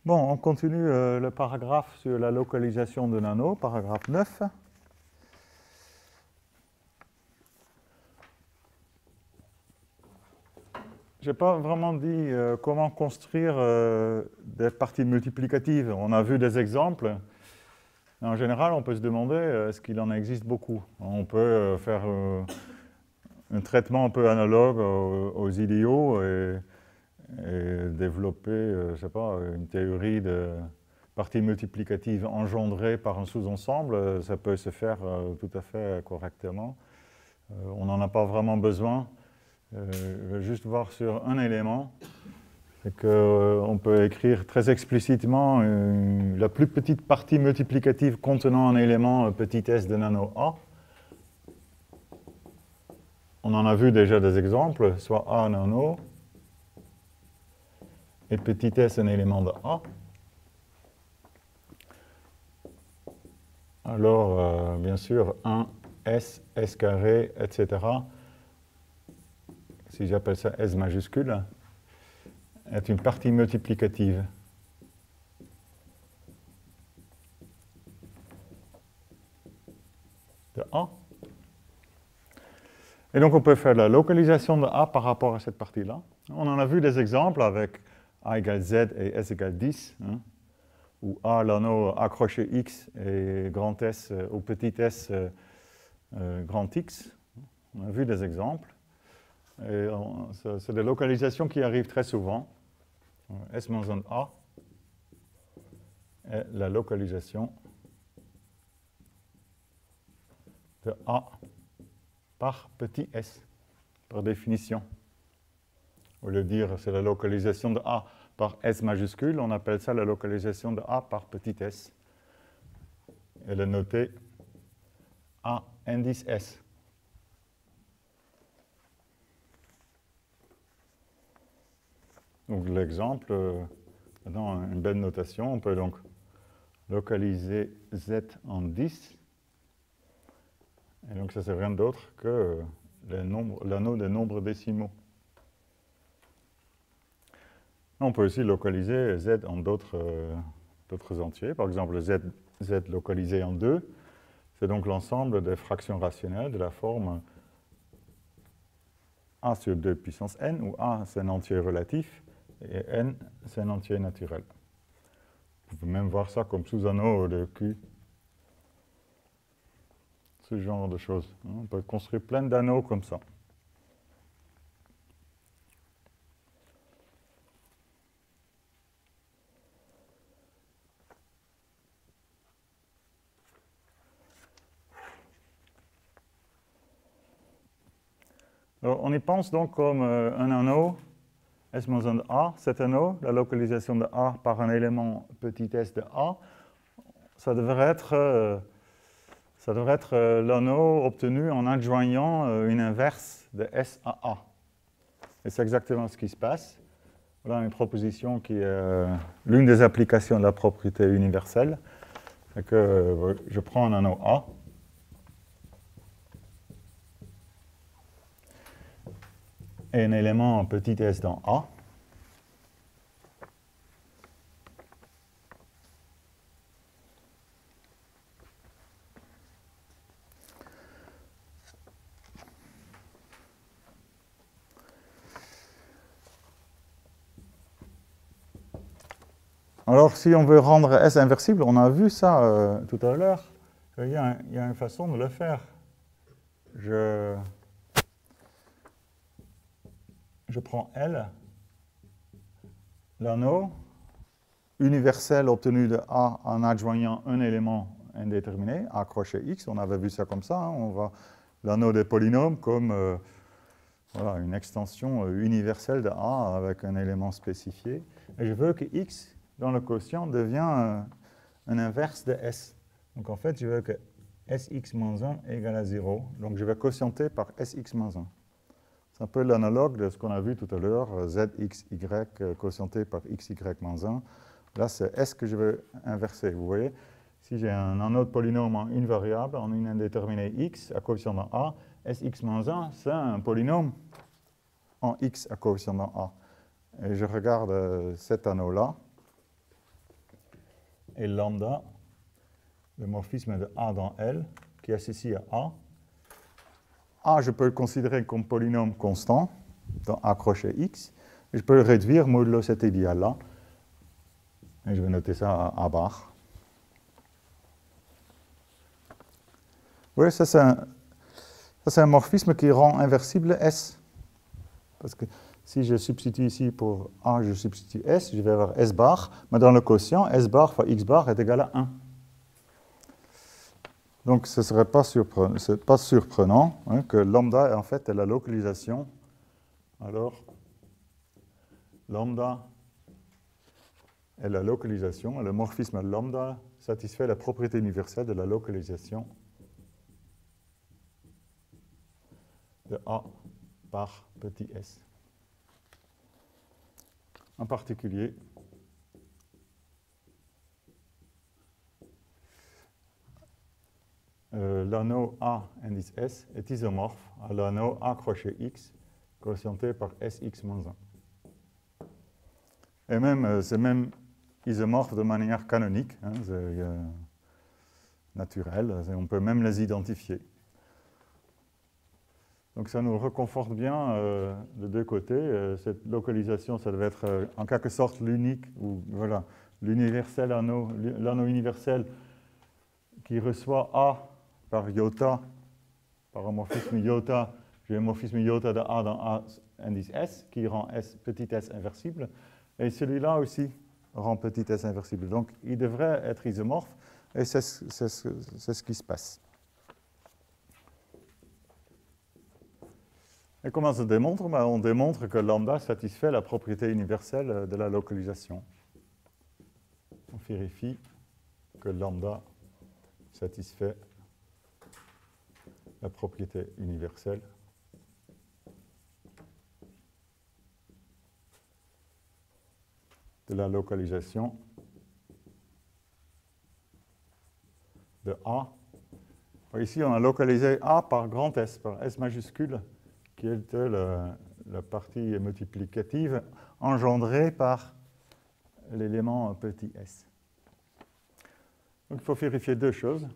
Bon, on continue le paragraphe sur la localisation de nano, paragraphe 9. Je n'ai pas vraiment dit comment construire des parties multiplicatives. On a vu des exemples. En général, on peut se demander est-ce qu'il en existe beaucoup. On peut faire un traitement un peu analogue aux idiots et développer, je sais pas, une théorie de parties multiplicatives engendrées par un sous-ensemble. Ça peut se faire tout à fait correctement. On n'en a pas vraiment besoin. Je vais juste voir sur un élément. C'est qu'on peut écrire très explicitement la plus petite partie multiplicative contenant un élément petit s de nano A. On en a vu déjà des exemples, soit A nano et petit s un élément de A. Alors, bien sûr, 1, S, S carré, etc. Si j'appelle ça S majuscule, est une partie multiplicative. De A. Et donc, on peut faire la localisation de A par rapport à cette partie-là. On en a vu des exemples avec A égale Z et S égale 10, hein, où A, l'anneau accroché X et grand S ou petit s grand X. On a vu des exemples. Et c'est des localisations qui arrivent très souvent. S-1 de A est la localisation de A par petit s, par définition. Au lieu de dire c'est la localisation de A par S majuscule, on appelle ça la localisation de A par petit s. Elle est notée A indice S. Donc l'exemple, dans une belle notation, on peut donc localiser Z en 10. Et donc ça c'est rien d'autre que l'anneau des nombres décimaux. On peut aussi localiser Z en d'autres entiers. Par exemple, Z localisé en 2, c'est donc l'ensemble des fractions rationnelles de la forme A sur 2 puissance n, où A c'est un entier relatif et n c'est un entier naturel. Vous pouvez même voir ça comme sous-anneau de Q. Ce genre de choses. On peut construire plein d'anneaux comme ça. Alors, on y pense donc comme un anneau S-1 de A. Cet anneau, la localisation de A par un élément petit s de A, ça devrait être l'anneau obtenu en adjoignant une inverse de S à A. Et c'est exactement ce qui se passe. Voilà une proposition qui est l'une des applications de la propriété universelle. C'est que je prends un anneau A. Et un élément petit s dans A. Alors, si on veut rendre S inversible, on a vu ça tout à l'heure, il y a une façon de le faire. Je prends L, l'anneau universel obtenu de A en adjoignant un élément indéterminé, A crochet X, on avait vu ça comme ça, hein, on voit l'anneau des polynômes comme voilà, une extension universelle de A avec un élément spécifié. Et je veux que X, dans le quotient, devienne un inverse de S. Donc en fait, je veux que Sx-1 égale à 0. Donc je vais quotienter par Sx-1. C'est un peu l'analogue de ce qu'on a vu tout à l'heure, Zxy quotienté par Xy-1. Là, c'est S que je veux inverser. Vous voyez, si j'ai un autre polynôme en une variable, en une indéterminée X, à coefficient dans A, Sx-1, c'est un polynôme en X à coefficient dans A. Et je regarde cet anneau-là. et lambda, le morphisme de A dans L, qui est associé à A. A, je peux le considérer comme polynôme constant dans A crochet X, et je peux le réduire modulo cet idéal-là, et je vais noter ça à A bar. Oui, ça c'est un morphisme qui rend inversible S. Parce que si je substitue ici pour A, je substitue S, je vais avoir S bar, mais dans le quotient, S bar fois X bar est égal à 1. Donc ce ne serait pas surprenant hein, que lambda en fait est la localisation. Alors, lambda est la localisation, et le morphisme lambda satisfait la propriété universelle de la localisation de A par petit s. En particulier, l'anneau A indice S est isomorphe à l'anneau A crochet X quotienté par Sx-1. Et même, c'est même isomorphe de manière canonique, hein, naturelle, on peut même les identifier. Donc ça nous reconforte bien de deux côtés. Cette localisation, ça devait être en quelque sorte l'unique, ou voilà, l'universel l'anneau universel qui reçoit A par iota, par un morphisme iota. J'ai un morphisme iota de A dans A indice S, qui rend S, petit s inversible. Et celui-là aussi rend petit s inversible. Donc il devrait être isomorphe, et c'est ce qui se passe. Et comment se démontre? On démontre que lambda satisfait la propriété universelle de la localisation. On vérifie que lambda satisfait la propriété universelle de la localisation de A. Ici, on a localisé A par grand S, par S majuscule, qui est la partie multiplicative engendrée par l'élément petit s. Donc il faut vérifier deux choses.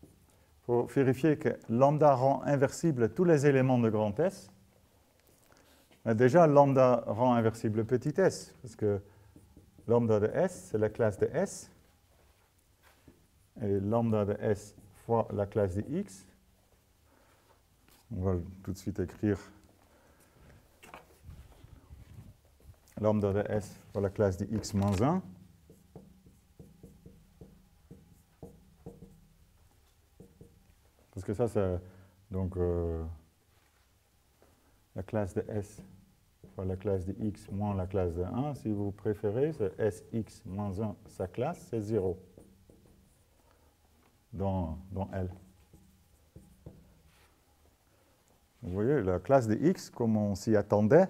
Il faut vérifier que lambda rend inversible tous les éléments de grand S. Mais déjà, lambda rend inversible petit s, parce que lambda de S, c'est la classe de S. Et lambda de S fois la classe de X. On va tout de suite écrire lambda de S fois la classe de X moins 1. Parce que ça, c'est donc la classe de S fois la classe de X moins la classe de 1. Si vous préférez, c'est Sx moins 1, sa classe, c'est 0 dans L. Vous voyez, la classe de X, comme on s'y attendait,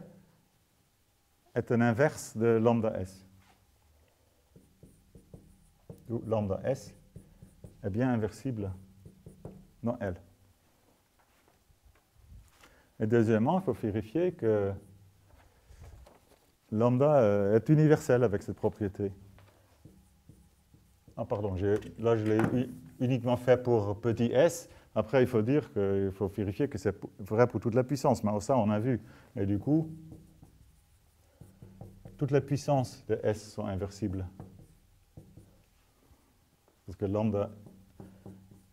est un inverse de lambda S. D'où lambda S est bien inversible dans L. Et deuxièmement, il faut vérifier que lambda est universel avec cette propriété. Ah pardon, là je l'ai uniquement fait pour petit s. Après, il faut dire qu'il faut vérifier que c'est vrai pour toute la puissance. Mais ça, on a vu. Et du coup, toutes les puissances de S sont inversibles. Parce que lambda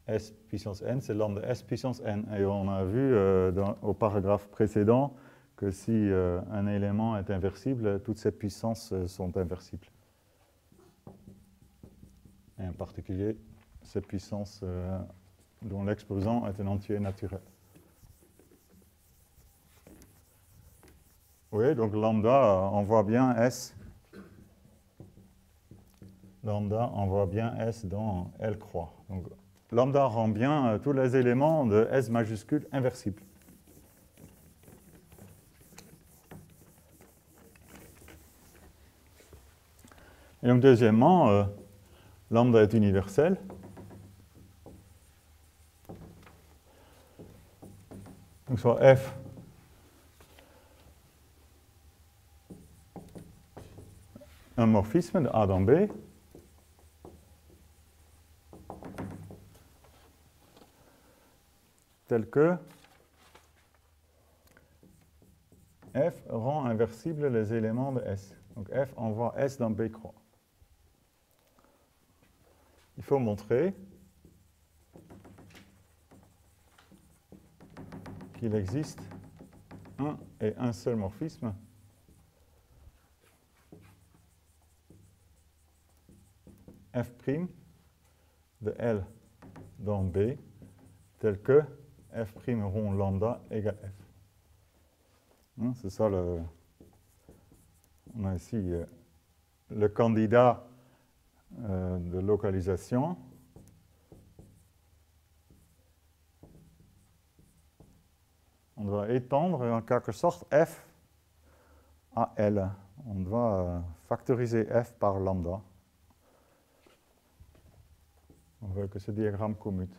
S puissance n, c'est lambda S puissance n. Et on a vu au paragraphe précédent que si un élément est inversible, toutes ses puissances sont inversibles. Et en particulier, ces puissances dont l'exposant est un entier naturel. Oui, donc lambda, on voit bien S. Lambda, on voit bien S dans L croix. Donc, lambda rend bien tous les éléments de S majuscule inversibles. Et donc, deuxièmement, lambda est universel. Donc, soit F un morphisme de A dans B, tel que f rend inversible les éléments de S. Donc f envoie S dans B croix. Il faut montrer qu'il existe un et un seul morphisme f' de L dans B tel que f' rond lambda égale f. C'est ça le... On a ici le candidat de localisation. On doit étendre en quelque sorte f à L. On doit factoriser f par lambda. On veut que ce diagramme commute.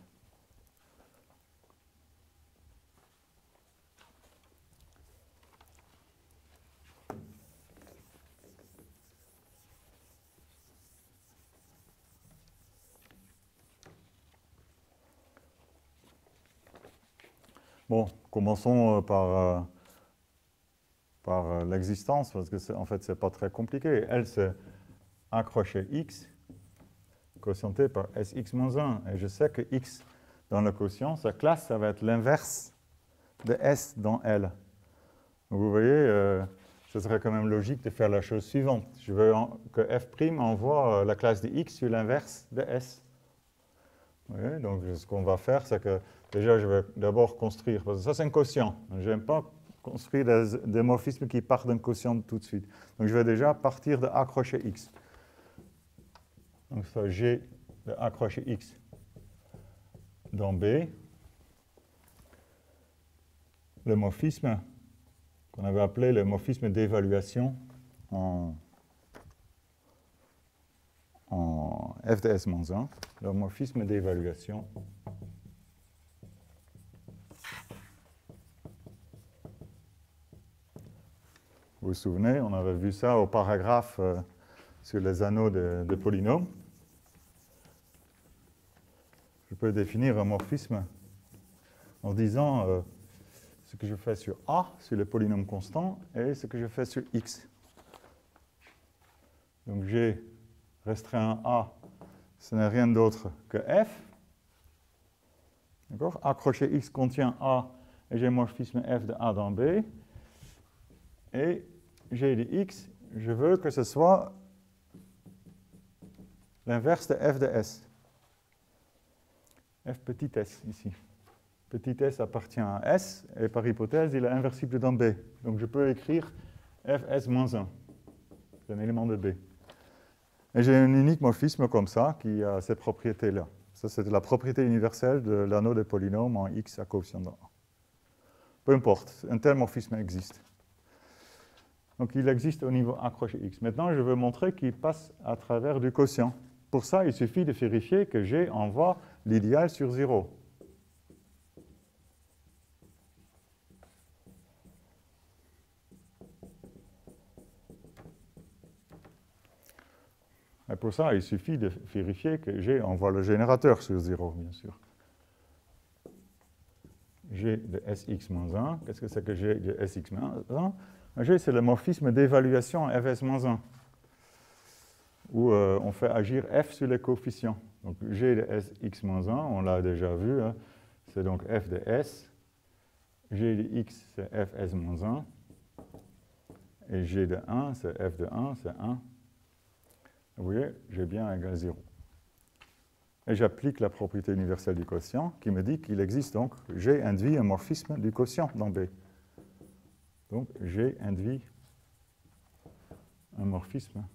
Bon, commençons par l'existence, parce que en fait, ce n'est pas très compliqué. L, c'est A crochet x, quotienté par Sx-1. Et je sais que x dans le quotient, sa classe, ça va être l'inverse de S dans L. Donc vous voyez, ce serait quand même logique de faire la chose suivante. Je veux que f' envoie la classe de x sur l'inverse de S. Vous voyez, donc ce qu'on va faire, c'est que déjà, je vais d'abord construire, parce que ça c'est un quotient. Je n'aime pas construire des morphismes qui partent d'un quotient tout de suite. Donc je vais déjà partir de A crochet x. Donc ça, G de A crochet x dans B. Le morphisme qu'on avait appelé le morphisme d'évaluation en f de S-1, le morphisme d'évaluation. Vous vous souvenez, on avait vu ça au paragraphe sur les anneaux de polynômes. Je peux définir un morphisme en disant ce que je fais sur A, sur les polynômes constants, et ce que je fais sur X. Donc G restreint A, ce n'est rien d'autre que F. D'accord? A crochet X contient A, et j'ai un morphisme F de A dans B. Et G de X, je veux que ce soit l'inverse de F de S. F petit s ici. Petit s appartient à S, et par hypothèse, il est inversible dans B. Donc je peux écrire Fs-1. C'est un élément de B. Et j'ai un unique morphisme comme ça, qui a ces propriétés-là. Ça, c'est la propriété universelle de l'anneau des polynômes en X à coefficient de A. Peu importe, un tel morphisme existe. Donc il existe au niveau A crochet X. Maintenant, je veux montrer qu'il passe à travers du quotient. Pour ça, il suffit de vérifier que G envoie l'idéal sur 0. Et pour ça, il suffit de vérifier que G envoie le générateur sur 0, bien sûr. G de Sx-1, qu'est-ce que c'est que G de Sx-1? G, c'est le morphisme d'évaluation Fs-1, où on fait agir F sur les coefficients. Donc G de Sx-1, on l'a déjà vu, hein, c'est donc F de S. G de X, c'est Fs-1. Et G de 1, c'est F de 1, c'est 1. Vous voyez, G bien égale 0. Et j'applique la propriété universelle du quotient qui me dit qu'il existe donc G induit un morphisme du quotient dans B. Donc G induit un morphisme.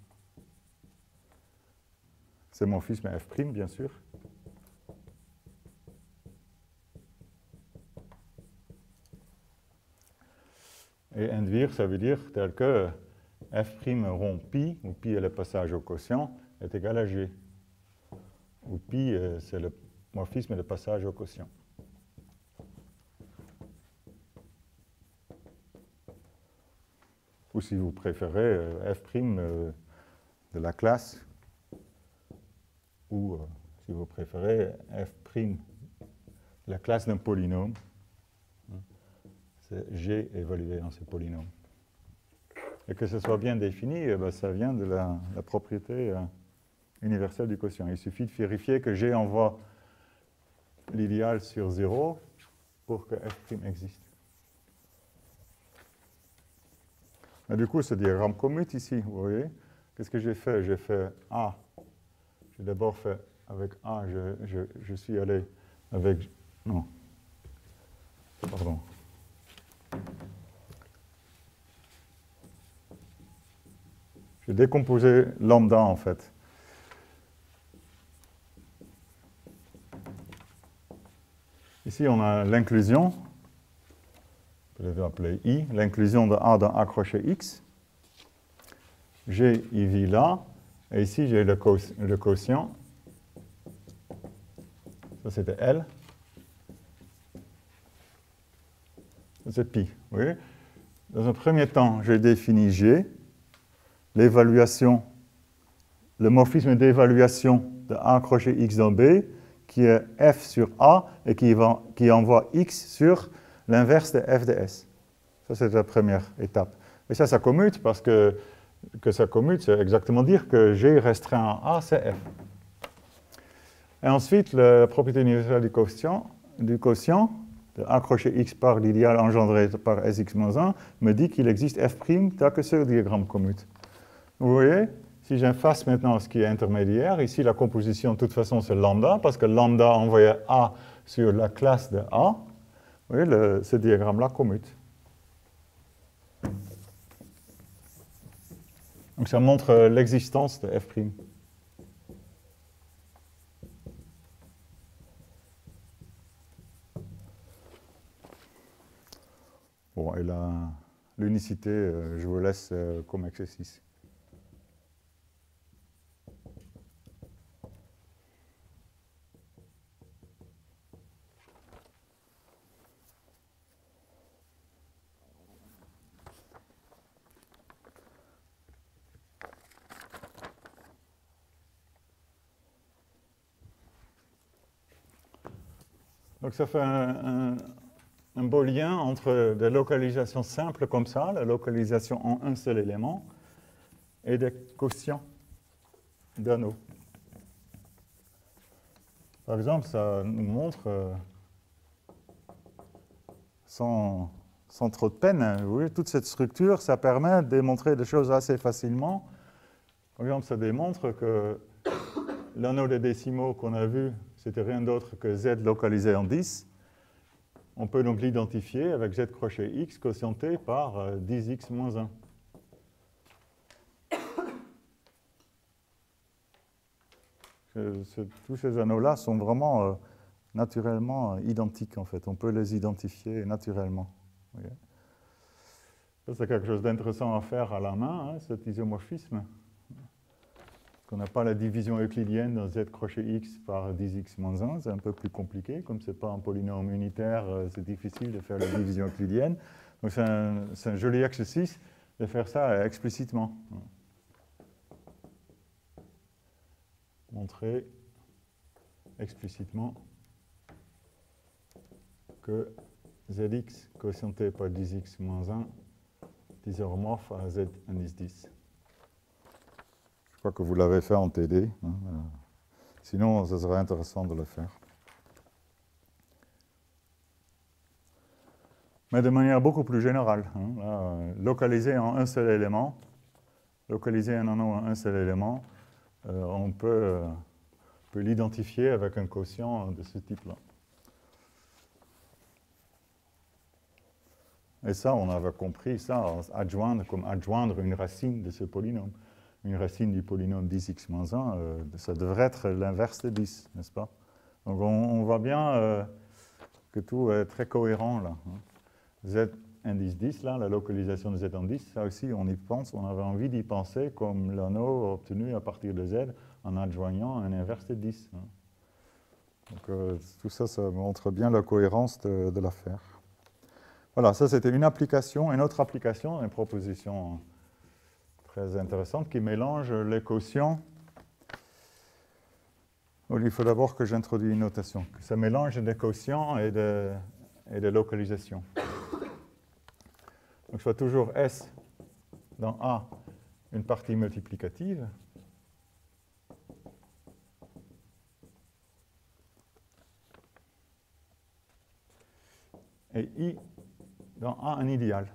C'est morphisme F', bien sûr. Et induire, ça veut dire tel que F' rond pi, où pi est le passage au quotient, est égal à G. Où pi, c'est le morphisme de passage au quotient. Ou si vous préférez, F' de la classe, ou si vous préférez, F' de la classe d'un polynôme, c'est G évalué dans ce polynôme. Et que ce soit bien défini, ça vient de la propriété universelle du quotient. Il suffit de vérifier que G envoie l'idéal sur 0 pour que f' existe. Et du coup, ce diagramme commute ici, vous voyez, qu'est-ce que j'ai fait? J'ai fait A. J'ai d'abord fait avec A, je suis allé avec... Non. Pardon. J'ai décomposé lambda, en fait. Ici, on a l'inclusion, je vais appeler I, l'inclusion de A dans A crochet X. G, il vit là. Et ici, j'ai le quotient. Ça, c'était L. Ça, c'est pi. Vous voyez? Dans un premier temps, j'ai défini G, l'évaluation, le morphisme d'évaluation de A crochet X dans B, qui est F sur A et qui envoie X sur l'inverse de F de S. Ça, c'est la première étape. Et ça commute parce que ça commute, c'est exactement dire que G restreint à A, c'est F. Et ensuite, la propriété universelle du quotient de A crochet X par l'idéal engendré par Sx-1 me dit qu'il existe F' tel que ce diagramme commute. Vous voyez? Si j'efface maintenant ce qui est intermédiaire, ici la composition de toute façon c'est lambda, parce que lambda envoyait A sur la classe de A. Vous voyez, ce diagramme-là commute. Donc ça montre l'existence de F'. Bon, et l'unicité, je vous laisse comme exercice. Donc ça fait un beau lien entre des localisations simples comme ça, la localisation en un seul élément, et des quotients d'anneaux. Par exemple, ça nous montre, sans trop de peine, vous voyez, toute cette structure, ça permet de démontrer des choses assez facilement. Par exemple, ça démontre que l'anneau des décimaux qu'on a vu, c'était rien d'autre que Z localisé en 10. On peut donc l'identifier avec Z crochet X quotienté par 10x moins 1. Tous ces anneaux-là sont vraiment naturellement identiques, en fait. On peut les identifier naturellement. Ça, c'est quelque chose d'intéressant à faire à la main, hein, cet isomorphisme. On n'a pas la division euclidienne dans Z crochet X par 10x moins 1, c'est un peu plus compliqué. Comme ce n'est pas un polynôme unitaire, c'est difficile de faire la division euclidienne. Donc c'est un joli exercice de faire ça explicitement. Montrer explicitement que Zx quotienté par 10x moins 1 est isomorphe à Z indice 10. Je crois que vous l'avez fait en TD. Hein. Sinon, ce serait intéressant de le faire. Mais de manière beaucoup plus générale. Hein. Là, localiser en un seul élément, localiser un anneau en un seul élément, on peut l'identifier avec un quotient de ce type-là. Et ça, on avait compris ça, comme adjoindre une racine de ce polynôme. Une racine du polynôme 10x-1, ça devrait être l'inverse de 10, n'est-ce pas? Donc on voit bien que tout est très cohérent là. Hein. Z indice 10, là, la localisation de Z indice, ça aussi on y pense, on avait envie d'y penser comme l'anneau obtenu à partir de Z en adjoignant un inverse de 10. Hein. Donc tout ça, ça montre bien la cohérence de l'affaire. Voilà, ça c'était une application. Une autre application, une proposition très intéressante qui mélange les quotients. Il faut d'abord que j'introduise une notation. Ça mélange des quotients et des localisations. Donc soit toujours S dans A une partie multiplicative. Et I dans A un idéal.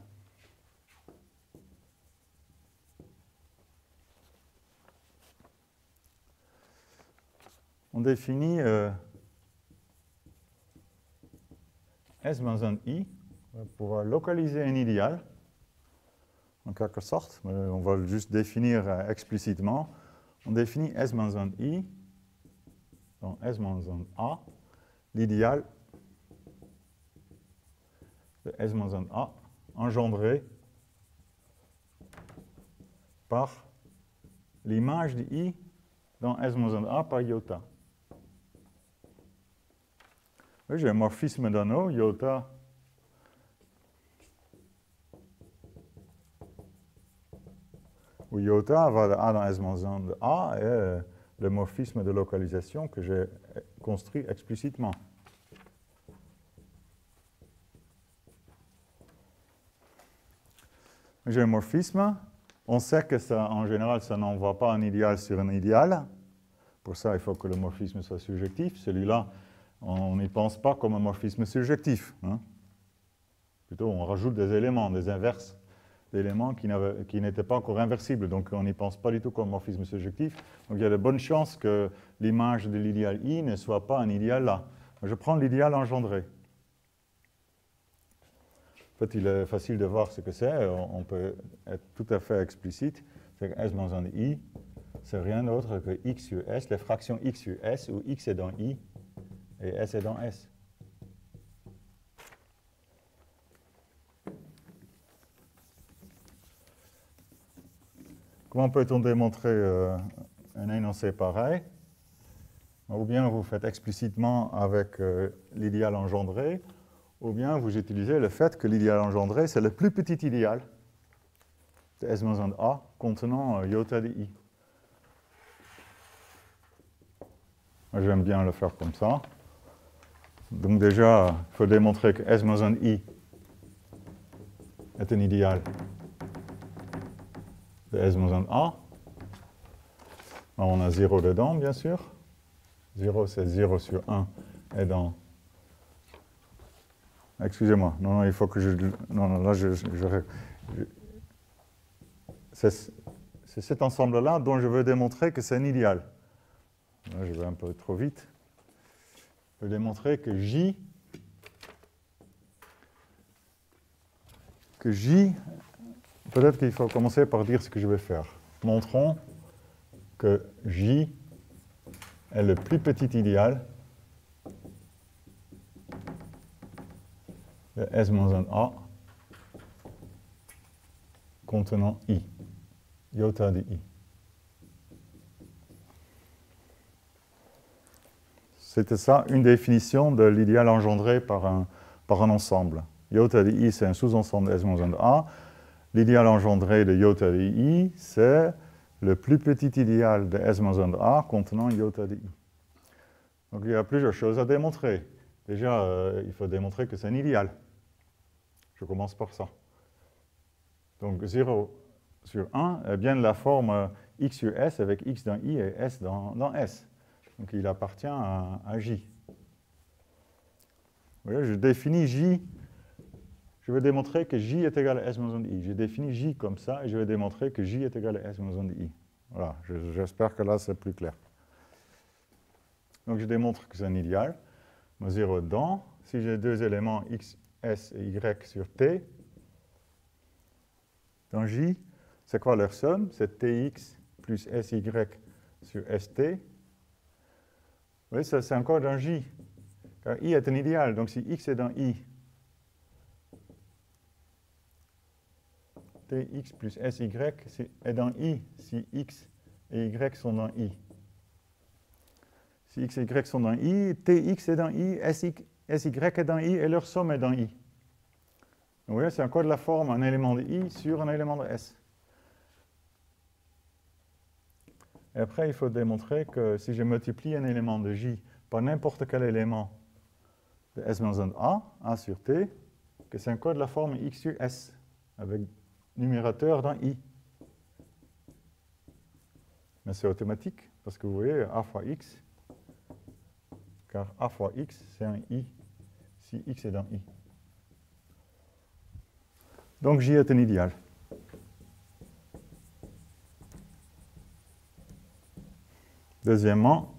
On définit S dans un I pour localiser un idéal, en quelque sorte, mais on va juste définir explicitement. On définit S dans un I, dans S dans un A, l'idéal de S dans un A engendré par l'image de I dans S dans un A par iota. Oui, j'ai un morphisme d'un O, iota où iota va de A dans S moins 1 de A et le morphisme de localisation que j'ai construit explicitement. J'ai un morphisme. On sait que ça, en général, ça n'envoie pas un idéal sur un idéal. Pour ça, il faut que le morphisme soit surjectif. Celui-là, on n'y pense pas comme un morphisme surjectif. Hein. Plutôt, on rajoute des éléments, des inverses d'éléments qui n'étaient pas encore inversibles. Donc, on n'y pense pas du tout comme morphisme surjectif. Donc, il y a de bonnes chances que l'image de l'idéal I ne soit pas un idéal là. Je prends l'idéal engendré. En fait, il est facile de voir ce que c'est. On peut être tout à fait explicite. C'est que S dans un I, c'est rien d'autre que X sur S, les fractions X sur S, où X est dans I et S est dans S. Comment peut-on démontrer un énoncé pareil? Ou bien vous faites explicitement avec l'idéal engendré, ou bien vous utilisez le fait que l'idéal engendré, c'est le plus petit idéal de S moins 1 de A contenant iota de I. J'aime bien le faire comme ça. Donc déjà, il faut démontrer que S moins 1 de I est un idéal de S moins 1 de A. Alors, on a 0 dedans, bien sûr. 0, c'est 0 sur 1 est dans... Excusez-moi, non, il faut que je... Non, là, c'est cet ensemble-là dont je veux démontrer que c'est un idéal. Là, je vais un peu trop vite. Je veux démontrer que J... Peut-être qu'il faut commencer par dire ce que je vais faire. Montrons que J est le plus petit idéal de S-1A contenant I, iota de I. C'était ça, une définition de l'idéal engendré par un ensemble. Iota de I, c'est un sous-ensemble de S-1A. L'idéal engendré de iota de I, c'est le plus petit idéal de S-1A contenant iota de I. Donc il y a plusieurs choses à démontrer. Déjà, il faut démontrer que c'est un idéal. Je commence par ça. Donc 0 sur 1 est bien de la forme x sur S avec x dans I et S dans S. Donc il appartient à J. Vous voyez, je définis J. Je vais démontrer que J est égal à S moins 1 de I. Je définis J comme ça et je vais démontrer que J est égal à S moins 1 de I. Voilà, j'espère que là c'est plus clair. Donc je démontre que c'est un idéal. 0 dedans. Si j'ai deux éléments x, S et Y sur T, dans J, c'est quoi leur somme? C'est Tx plus SY sur ST. Oui, ça c'est encore dans J. Car I est un idéal, donc si X est dans I, Tx plus SY est dans I si X et Y sont dans I. Si X et Y sont dans I, Tx est dans I, SY est dans I et leur somme est dans I. Vous voyez, c'est encore de la forme un élément de I sur un élément de S. Et après, il faut démontrer que si je multiplie un élément de J par n'importe quel élément de S-1A, A sur T, que c'est encore de la forme X sur S. avec numérateur dans i. Mais c'est automatique, parce que vous voyez, a fois x, car a fois x, c'est un i, si x est dans i. Donc j est un idéal. Deuxièmement,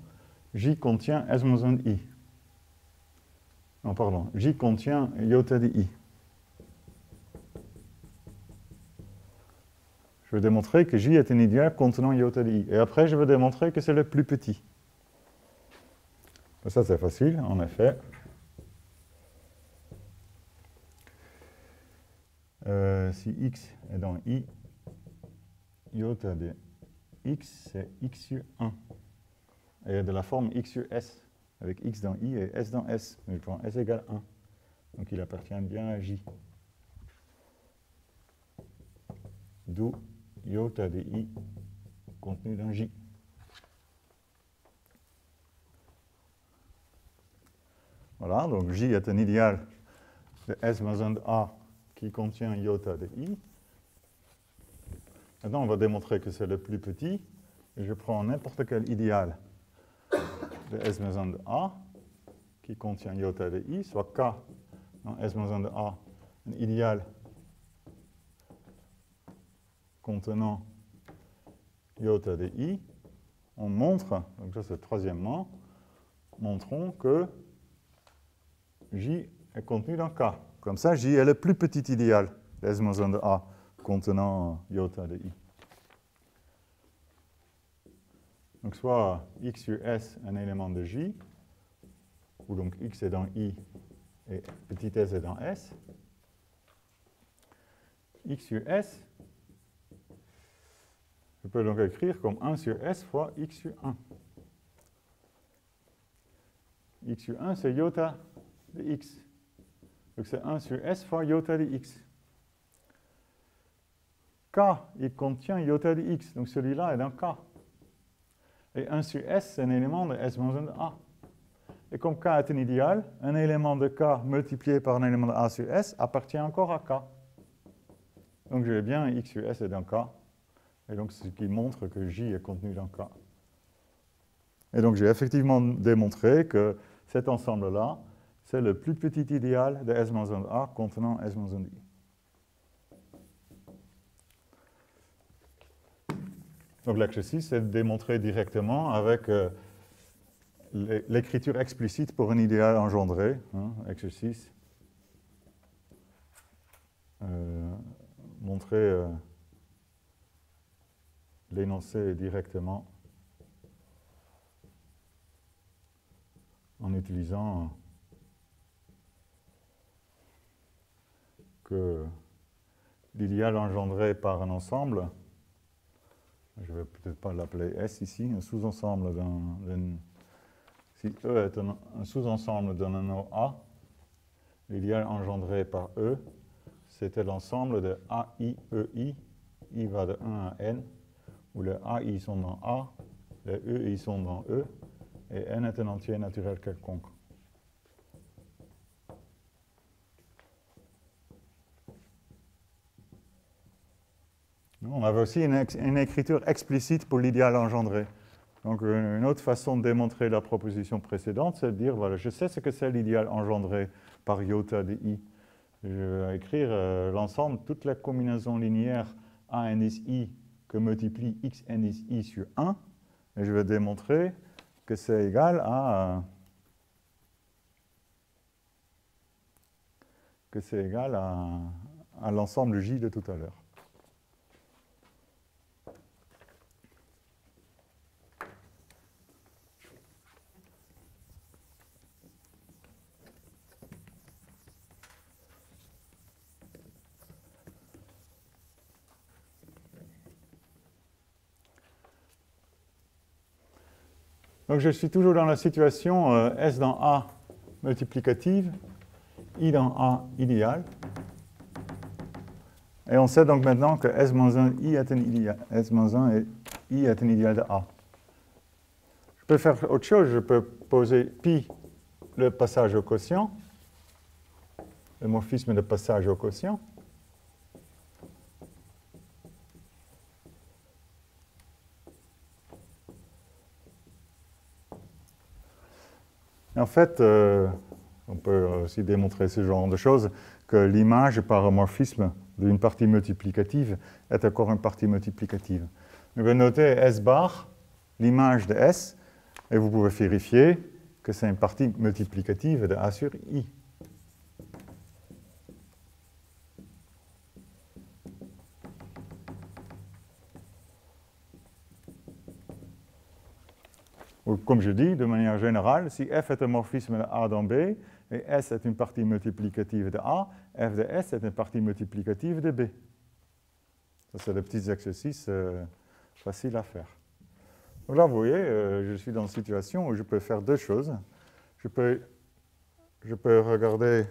j contient s moins 1 de i. Non, pardon, j contient iota de i. Je vais démontrer que j est un idéal contenant iota de i. Et après, je vais démontrer que c'est le plus petit. Ça, c'est facile, en effet. Si x est dans i, iota de x, c'est x sur 1. Et de la forme x sur s, avec x dans i et s dans s. Donc, je prends s égale 1. Donc, il appartient bien à j. D'où iota de i contenu dans j. Voilà, donc j est un idéal de s moins 1 de a qui contient iota de i. Maintenant, on va démontrer que c'est le plus petit. Et je prends n'importe quel idéal de s moins 1 de a qui contient iota de i, soit k dans s moins 1 de a, un idéal contenant iota de i. On montre, donc ça c'est troisièmement, montrons que j est contenu dans k. Comme ça, j est le plus petit idéal de s moins 1 de a contenant iota de i. Donc soit x sur s, un élément de j, où donc x est dans i et petit s est dans s. X sur s, je peux donc écrire comme 1 sur s fois x sur 1. X sur 1, c'est iota de x. Donc c'est 1 sur s fois iota de x. K, il contient iota de x, donc celui-là est dans k. Et 1 sur s, c'est un élément de s moins 1 de a. Et comme k est un idéal, un élément de k multiplié par un élément de a sur s appartient encore à k. Donc j'ai bien x sur s est dans k. Et donc c'est ce qui montre que j est contenu dans k. Et donc j'ai effectivement démontré que cet ensemble-là, c'est le plus petit idéal de s moins 1 de a contenant s moins 1 de i. Donc l'exercice est de démontrer directement avec l'écriture explicite pour un idéal engendré. Hein, exercice. Montrer l'énoncé directement en utilisant que l'idéal engendré par un ensemble, je ne vais peut-être pas l'appeler S ici, un sous-ensemble si E est un sous-ensemble d'un anneau A, l'idéal engendré par E, c'était l'ensemble de AI, EI, I va de 1 à N, où les AI sont dans A, les EI sont dans E, et N est un entier naturel quelconque. On avait aussi une écriture explicite pour l'idéal engendré. Donc une autre façon de démontrer la proposition précédente, c'est de dire, voilà, je sais ce que c'est l'idéal engendré par iota de i. Je vais écrire l'ensemble, toutes les combinaisons linéaires a indice i que multiplie x indice i sur 1, et je vais démontrer que c'est égal à l'ensemble j de tout à l'heure. Donc je suis toujours dans la situation S dans A multiplicative, I dans A idéal. Et on sait donc maintenant que S-1 I est un idéal. S-1 et I est un idéal de A. Je peux faire autre chose, je peux poser pi le passage au quotient, le morphisme de passage au quotient. Et en fait, on peut aussi démontrer ce genre de choses, que l'image par homomorphisme d'une partie multiplicative est encore une partie multiplicative. Donc, vous notez S bar, l'image de S, et vous pouvez vérifier que c'est une partie multiplicative de A sur I. Ou, comme je dis, de manière générale, si f est un morphisme de A dans B, et S est une partie multiplicative de A, f de S est une partie multiplicative de B. Ça, c'est des petits exercices faciles à faire. Donc là, vous voyez, je suis dans une situation où je peux faire deux choses. Je peux regarder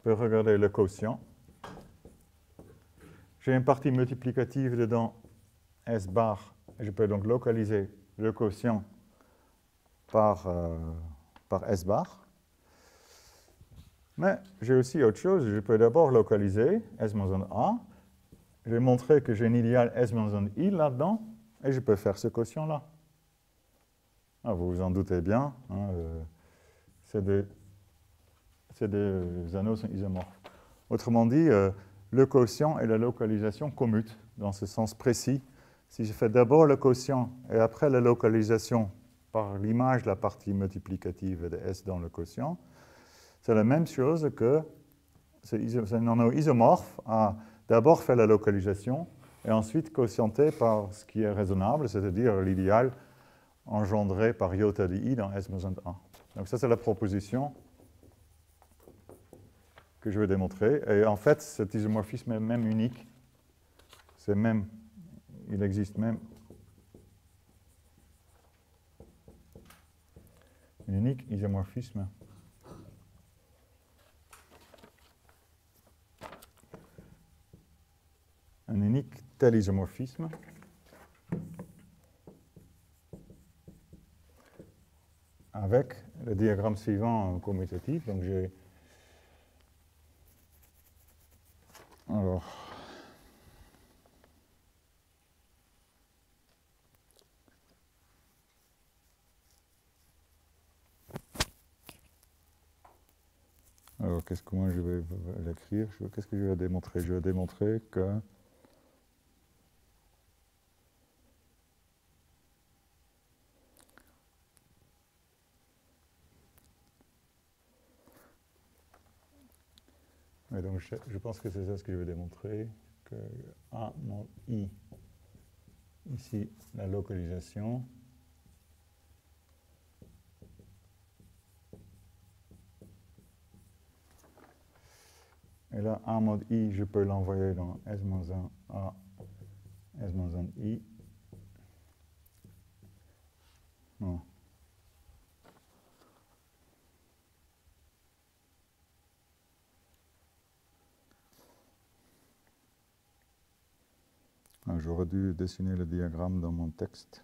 le quotient. J'ai une partie multiplicative dedans, S bar. Je peux donc localiser le quotient par S bar. Mais j'ai aussi autre chose. Je peux d'abord localiser S-1A. Je vais montrer que j'ai un idéal S-1I là-dedans. Et je peux faire ce quotient-là. Ah, vous vous en doutez bien. Hein, c'est des anneaux sont isomorphes. Autrement dit, le quotient et la localisation commutent dans ce sens précis. Si je fais d'abord le quotient et après la localisation par l'image de la partie multiplicative de S dans le quotient, c'est la même chose que c'est un anneau isomorphe a d'abord fait la localisation et ensuite quotienté par ce qui est raisonnable, c'est-à-dire l'idéal engendré par iota de I dans S-1. Donc ça, c'est la proposition que je vais démontrer. Et en fait, cet isomorphisme est même unique. C'est même, il existe même un unique isomorphisme. Un unique tel isomorphisme avec le diagramme suivant commutatif. Donc j'ai alors comment je vais l'écrire? Qu'est-ce que je vais démontrer? Je vais démontrer que et donc je pense que c'est ça ce que je vais démontrer, que A mod I, ici la localisation, et là A mod I, je peux l'envoyer dans S-1 A, S-1 I. Non. J'aurais dû dessiner le diagramme dans mon texte.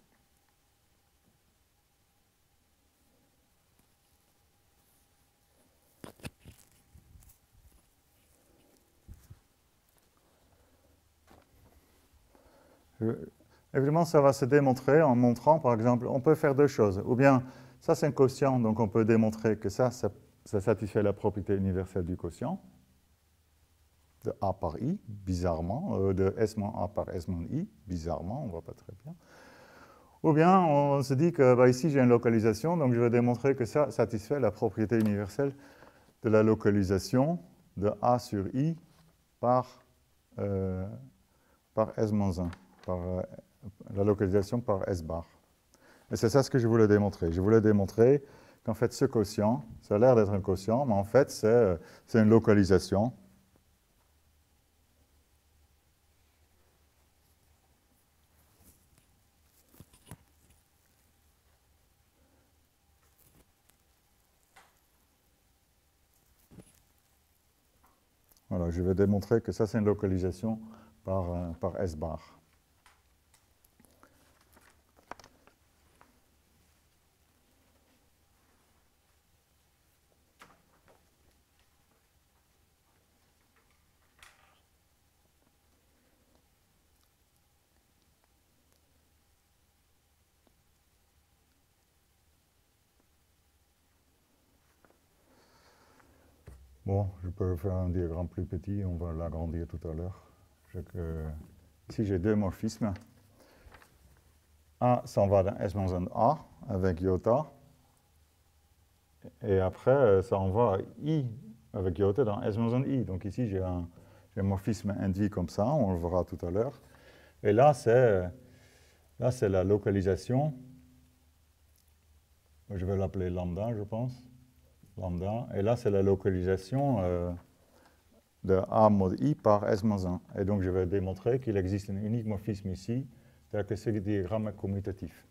Évidemment, ça va se démontrer en montrant, par exemple, on peut faire deux choses. Ou bien, ça c'est un quotient, donc on peut démontrer que ça satisfait la propriété universelle du quotient, de A par I, bizarrement, de S-A par S-I, bizarrement, on ne voit pas très bien. Ou bien, on se dit que ici j'ai une localisation, donc je vais démontrer que ça satisfait la propriété universelle de la localisation de A sur I par S-1, par la localisation par S bar. Et c'est ça ce que je voulais démontrer. Je voulais démontrer qu'en fait ce quotient, ça a l'air d'être un quotient, mais en fait c'est une localisation. Voilà, je vais démontrer que ça c'est une localisation par S bar. Bon, je peux faire un diagramme plus petit, on va l'agrandir tout à l'heure. Ici, j'ai deux morphismes. A s'en va dans S-1A avec iota. Et après, ça envoie I avec iota dans S-I. Donc ici, j'ai un morphisme induit comme ça, on le verra tout à l'heure. Et là, c'est la localisation. Je vais l'appeler lambda, je pense. Lambda. Et là, c'est la localisation de A mod I par S-1. Et donc, je vais démontrer qu'il existe un unique morphisme ici, tel que ce diagramme est commutatif.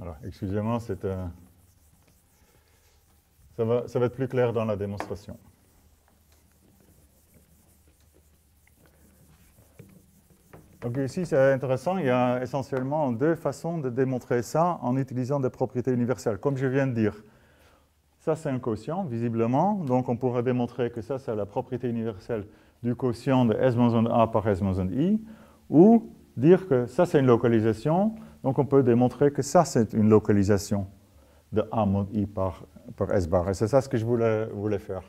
Alors, excusez-moi, ça va être plus clair dans la démonstration. Donc ici, c'est intéressant, il y a essentiellement deux façons de démontrer ça en utilisant des propriétés universelles. Comme je viens de dire, ça c'est un quotient, visiblement, donc on pourrait démontrer que ça c'est la propriété universelle du quotient de S-1A par S-I, ou dire que ça c'est une localisation, donc on peut démontrer que ça c'est une localisation de A mod I par S bar. Et c'est ça ce que je voulais faire.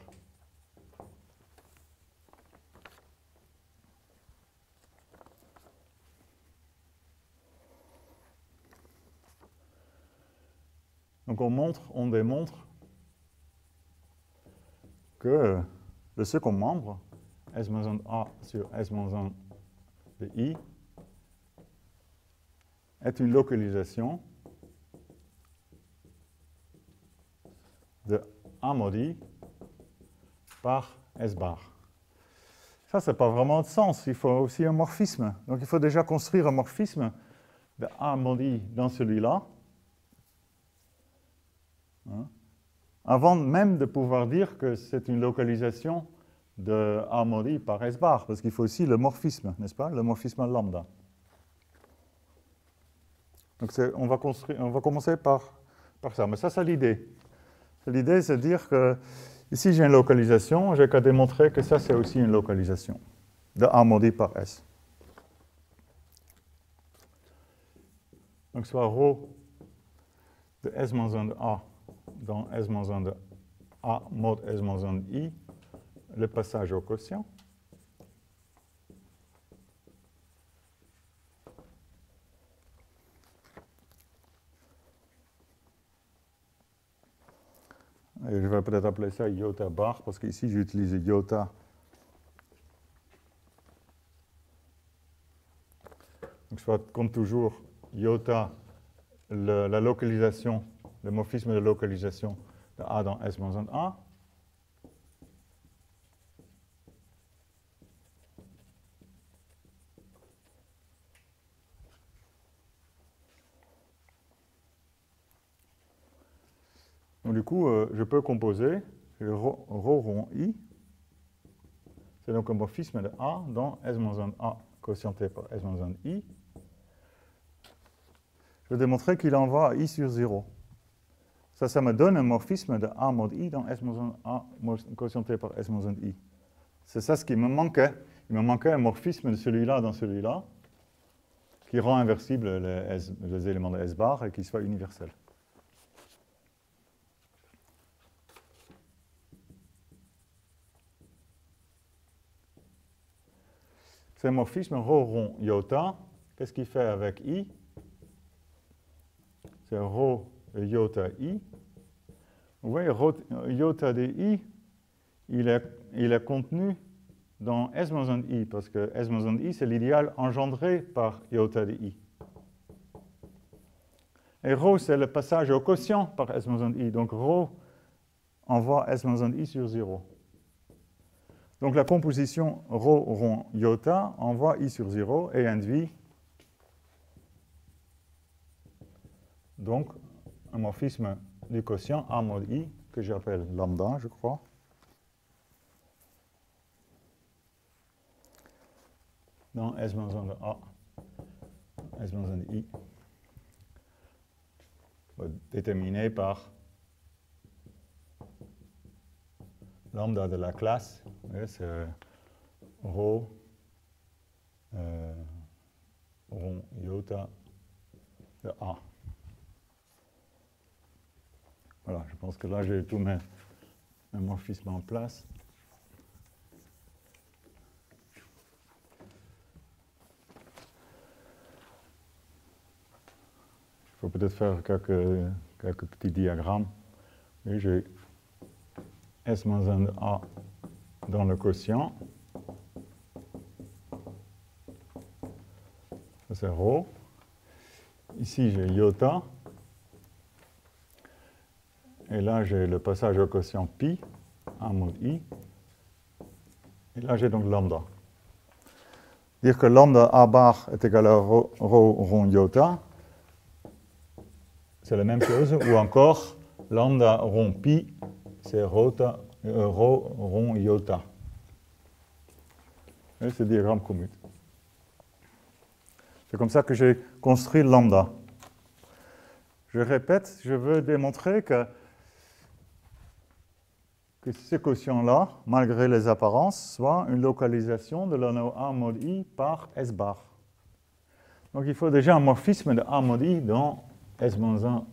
Donc on démontre que le second membre, S-A sur S-1 de I, est une localisation de A mod I par S bar. Ça, ça n'a pas vraiment de sens. Il faut aussi un morphisme. Donc il faut déjà construire un morphisme de A mod I dans celui-là, hein, avant même de pouvoir dire que c'est une localisation de A mod I par S bar, parce qu'il faut aussi le morphisme, n'est-ce pas? Le morphisme lambda. Donc on va commencer par ça. Mais ça, c'est l'idée. L'idée, c'est de dire que ici, j'ai une localisation, j'ai qu'à démontrer que ça, c'est aussi une localisation de A mod I par S. Donc, soit ρ de S-1 de A dans S-1 de A mod S-1 de I, le passage au quotient. Et je vais peut-être appeler ça iota bar, parce qu'ici, j'utilise iota. Donc, soit, comme toujours, iota, la localisation, le morphisme de localisation de A dans S-1 A. Donc, du coup, je peux composer rho rond I. C'est donc un morphisme de A dans S-A quotienté par S-1 I. Je vais démontrer qu'il envoie I sur 0. Ça me donne un morphisme de A mod I dans S-A quotienté par S-I. C'est ça ce qui me manquait. Il me manquait un morphisme de celui-là dans celui-là qui rend inversible les éléments de S bar et qui soit universel. C'est un morphisme rho rond iota. Qu'est-ce qu'il fait avec I? C'est rho iota I. Vous voyez, rho iota de I, il est contenu dans S-I, parce que S-I, c'est l'idéal engendré par iota de I. Et ρ, c'est le passage au quotient par S-I. Donc ρ envoie S-I sur 0. Donc la composition ρ rond iota envoie I sur 0 et induit donc un morphisme du quotient A mod I que j'appelle lambda, je crois. Dans S-1 de A, S-1 de I, déterminé par lambda de la classe, c'est rho rond iota de A. Voilà, je pense que là, j'ai tous mes morphismes en place. Il faut peut-être faire quelques petits diagrammes. Et j'ai S-1 de A dans le quotient. Ça, c'est ρ. Ici, j'ai iota. Et là, j'ai le passage au quotient pi, A mod I. Et là, j'ai donc lambda. Dire que lambda A bar est égal à rho rond iota, c'est la même chose. Ou encore, lambda rond pi, c'est rho rond iota. Et ce diagramme commute. C'est comme ça que j'ai construit lambda. Je répète, je veux démontrer que ce quotient-là, malgré les apparences, soit une localisation de l'anneau A mod I par S bar. Donc il faut déjà un morphisme de A mod I dans S-1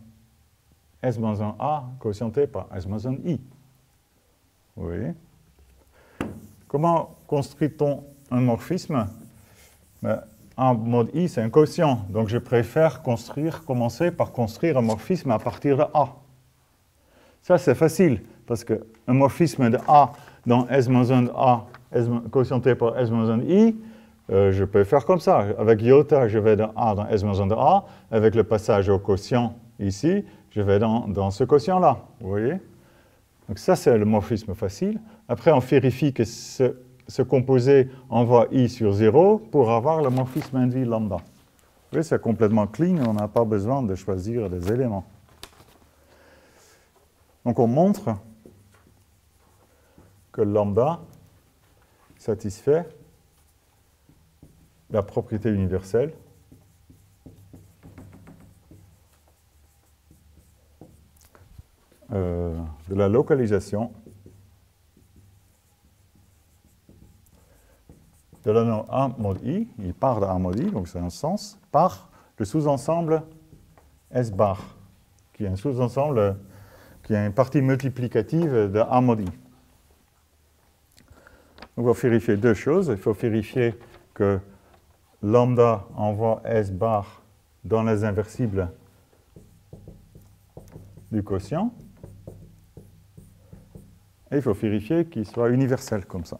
A quotienté par S-1 I. Vous voyez? Comment construit-on un morphisme? A mod I, c'est un quotient, donc je préfère commencer par construire un morphisme à partir de A. Ça, c'est facile, parce qu'un morphisme de A dans S-1 de A, quotienté par S-1 I, je peux faire comme ça. Avec iota, je vais de A dans S-1 de A. Avec le passage au quotient ici, je vais dans ce quotient-là. Vous voyez? Donc ça, c'est le morphisme facile. Après, on vérifie que ce composé envoie I sur 0 pour avoir le morphisme induit lambda. Vous voyez, c'est complètement clean, on n'a pas besoin de choisir des éléments. Donc on montre que lambda satisfait la propriété universelle de la localisation de l'anneau A mod I, il part de A mod I, donc c'est un sens, par le sous-ensemble S bar, qui est un sous-ensemble, qui est une partie multiplicative de A mod I. On va vérifier deux choses. Il faut vérifier que lambda envoie S bar dans les inversibles du quotient. Et il faut vérifier qu'il soit universel comme ça.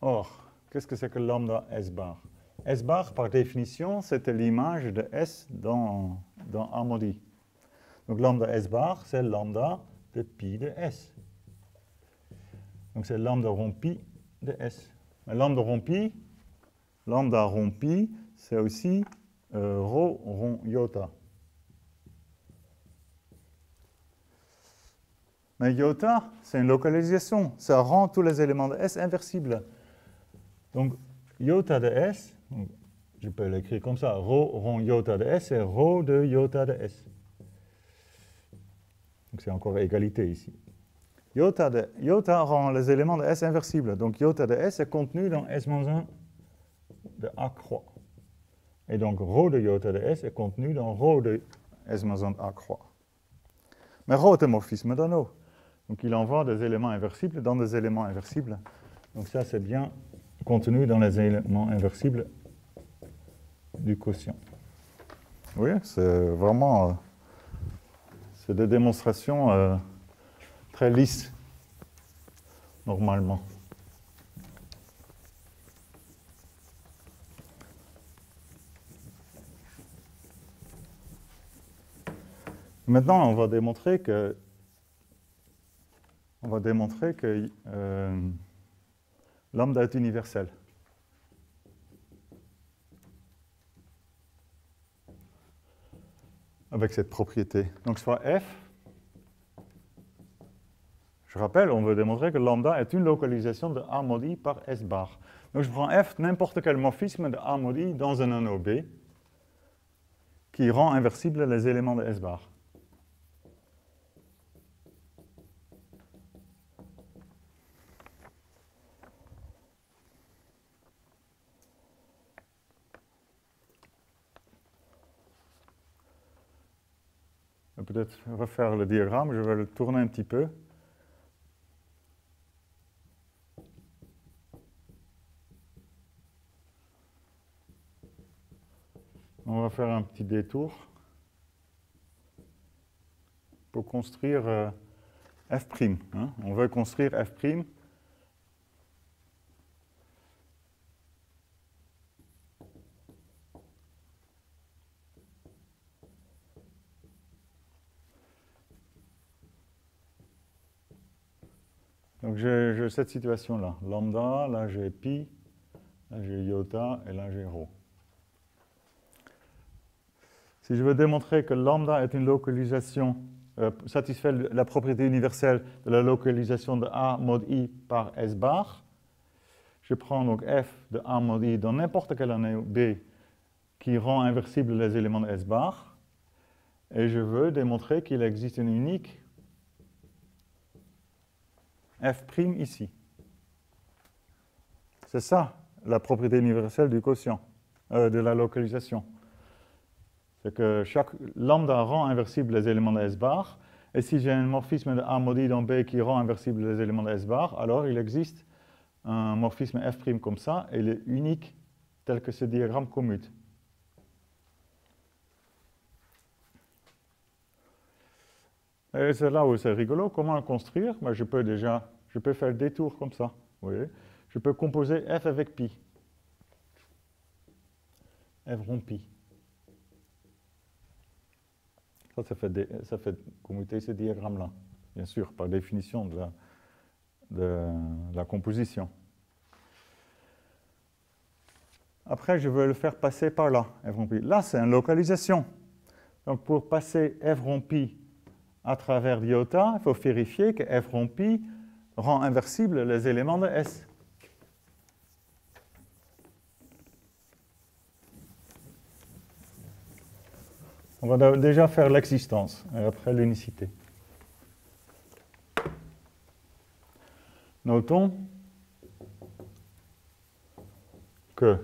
Or, qu'est-ce que c'est que lambda S bar? S bar, par définition, c'était l'image de S dans A mod I. Donc lambda S bar, c'est lambda de pi de S. Donc c'est lambda rond pi de S. Mais lambda rond pi, c'est aussi rho rond iota. Mais iota, c'est une localisation. Ça rend tous les éléments de S inversibles. Donc, iota de S, je peux l'écrire comme ça, rho rond iota de S, c'est rho de iota de S. Donc, c'est encore égalité ici. Iota rend les éléments de S inversibles. Donc, iota de S est contenu dans S-1 de A croix. Et donc, rho de iota de S est contenu dans rho de S-1 de A croix. Mais rho est un morphisme d'anneau. Donc, il envoie des éléments inversibles dans des éléments inversibles. Donc, ça, c'est bien contenu dans les éléments inversibles du quotient. Oui, c'est vraiment... c'est des démonstrations très lisses, normalement. Maintenant, on va démontrer que lambda est universel. Avec cette propriété. Donc soit f, je Je rappelle, on veut démontrer que lambda est une localisation de A mod I par S bar. Donc je prends F, n'importe quel morphisme de A mod I dans un anneau B qui rend inversibles les éléments de S bar. Je vais peut-être refaire le diagramme, je vais le tourner un petit peu. On va faire un petit détour pour construire F'. Hein. On veut construire F'. Donc j'ai cette situation-là. Lambda, là j'ai pi, là j'ai iota et là j'ai rho. Si je veux démontrer que lambda est une localisation, satisfait la propriété universelle de la localisation de A mod I par S bar, je prends donc F de A mod I dans n'importe quel anneau B qui rend inversible les éléments de S bar, et je veux démontrer qu'il existe une unique F' ici. C'est ça la propriété universelle du quotient, de la localisation. C'est que chaque lambda rend inversible les éléments de S bar, et si j'ai un morphisme de A mod I dans B qui rend inversible les éléments de S bar, alors il existe un morphisme F' comme ça, et il est unique tel que ce diagramme commute. Et c'est là où c'est rigolo. Comment le construire? Ben, je peux faire le détour comme ça. Vous voyez? Je peux composer F avec pi. F rond pi. Ça fait commuter ce diagramme-là. Bien sûr, par définition de la composition. Après, je veux le faire passer par là, F rond pi. Là, c'est une localisation. Donc, pour passer F rond pi à travers iota, il faut vérifier que F rond pi rend inversible les éléments de S. On va déjà faire l'existence et après l'unicité. Notons que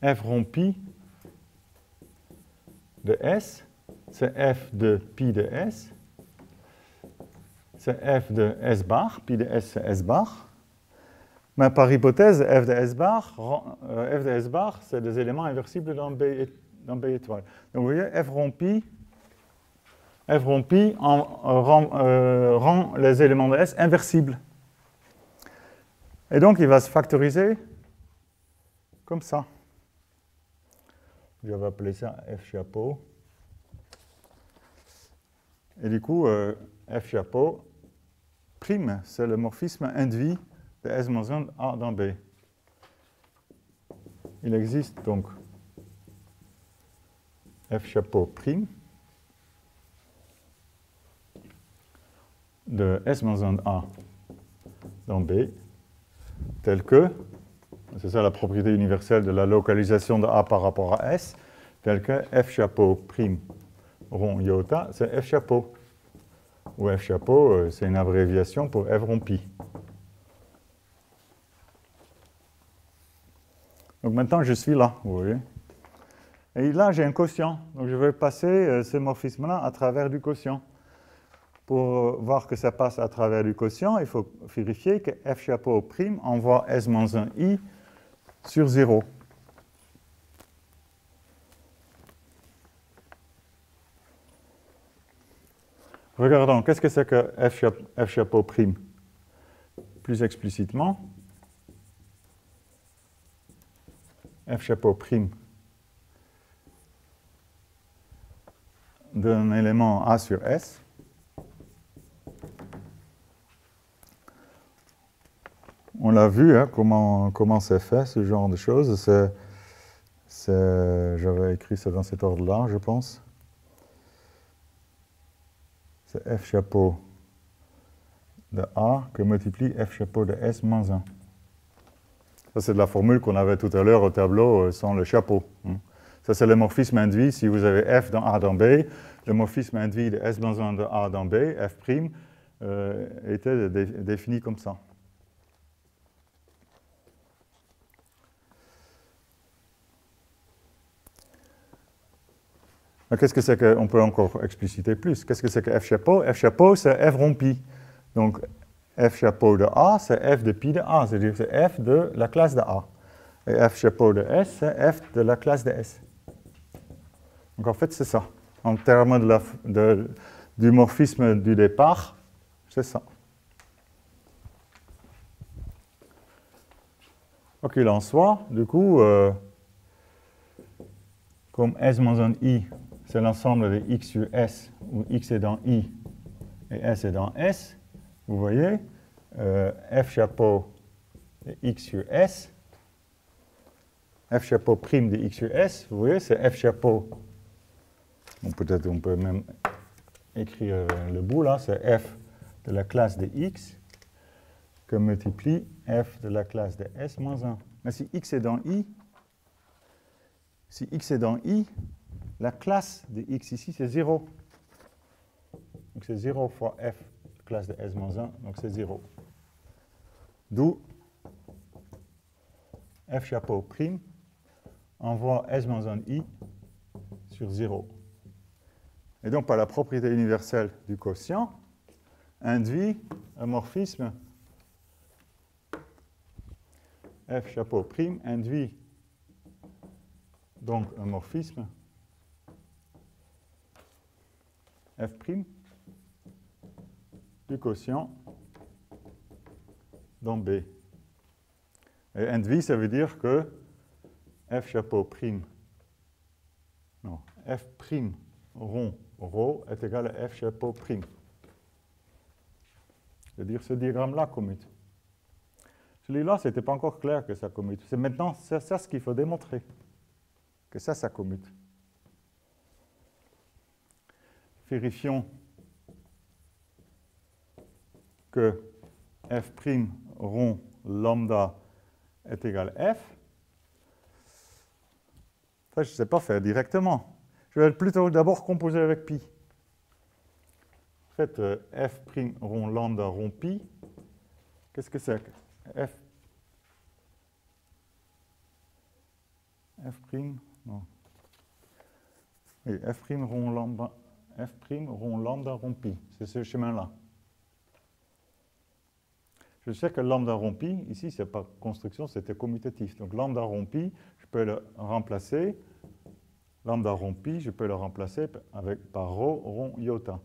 F rond pi de S, c'est F de pi de S, c'est F de S bar, pi de S c'est S bar, mais par hypothèse, F de S bar, c'est des éléments inversibles dans B étoile. Donc vous voyez, F rond pi rend les éléments de S inversibles. Et donc il va se factoriser comme ça. Je vais appeler ça F chapeau. Et du coup, F chapeau prime, c'est le morphisme induit de S-1 A dans B. Il existe donc F chapeau prime de S-1 A dans B, tel que, c'est ça la propriété universelle de la localisation de A par rapport à S, tel que F chapeau prime rond iota, c'est F chapeau. Ou F chapeau, c'est une abréviation pour F rond pi. Donc maintenant, je suis là, vous voyez. Et là, j'ai un quotient. Donc je vais passer ce morphisme-là à travers du quotient. Pour voir que ça passe à travers du quotient, il faut vérifier que F chapeau prime envoie S-1 I sur 0. Regardons, qu'est-ce que c'est que F chapeau prime? Plus explicitement, F chapeau prime d'un élément A sur S. On l'a vu, hein, comment c'est fait, ce genre de choses. J'avais écrit ça dans cet ordre-là, je pense. C'est F chapeau de A que multiplie f chapeau de S moins 1. Ça, c'est de la formule qu'on avait tout à l'heure au tableau sans le chapeau. Ça, c'est le morphisme induit. Si vous avez f dans A dans B, le morphisme induit de S moins 1 de A dans B, f' était défini comme ça. Qu'est-ce que c'est que, on peut encore expliciter plus. Qu'est-ce que c'est que f chapeau? F chapeau, c'est f rond pi. Donc, f chapeau de A, c'est f de pi de A, c'est-à-dire que c'est f de la classe de A. Et f chapeau de S, c'est f de la classe de S. Donc, en fait, c'est ça. En termes du morphisme du départ, c'est ça. Quoi qu'il en soit, du coup, comme S moins 1 I, c'est l'ensemble de x sur S, où x est dans I et S est dans S, vous voyez, f chapeau de x sur S, f chapeau prime de x sur S, vous voyez, c'est f chapeau, peut-être on peut même écrire le bout là, c'est f de la classe de x que multiplie f de la classe de S moins 1. Mais si x est dans I, la classe de x ici, c'est 0. Donc c'est 0 fois f, classe de S-1, donc c'est 0. D'où f chapeau prime envoie S-1i sur 0. Et donc par la propriété universelle du quotient, induit un morphisme f chapeau prime induit donc un morphisme f' du quotient dans B. Et induit, ça veut dire que f chapeau prime, non, f' rond ρ est égal à f chapeau prime. C'est-à-dire ce diagramme-là commute. Celui-là, ce n'était pas encore clair que ça commute. C'est maintenant ça ce qu'il faut démontrer, que ça commute. Vérifions que f' rond lambda est égal à f. Ça, je ne sais pas faire directement. Je vais plutôt d'abord composer avec pi. En fait, f' rond lambda rond pi, qu'est-ce que c'est? Non. Oui, f' rond lambda rond pi, c'est ce chemin-là. Je sais que lambda rond pi, ici, c'est pas construction, c'était commutatif. Donc lambda rond pi, je peux le remplacer. Lambda rond pi, je peux le remplacer par rho rond iota.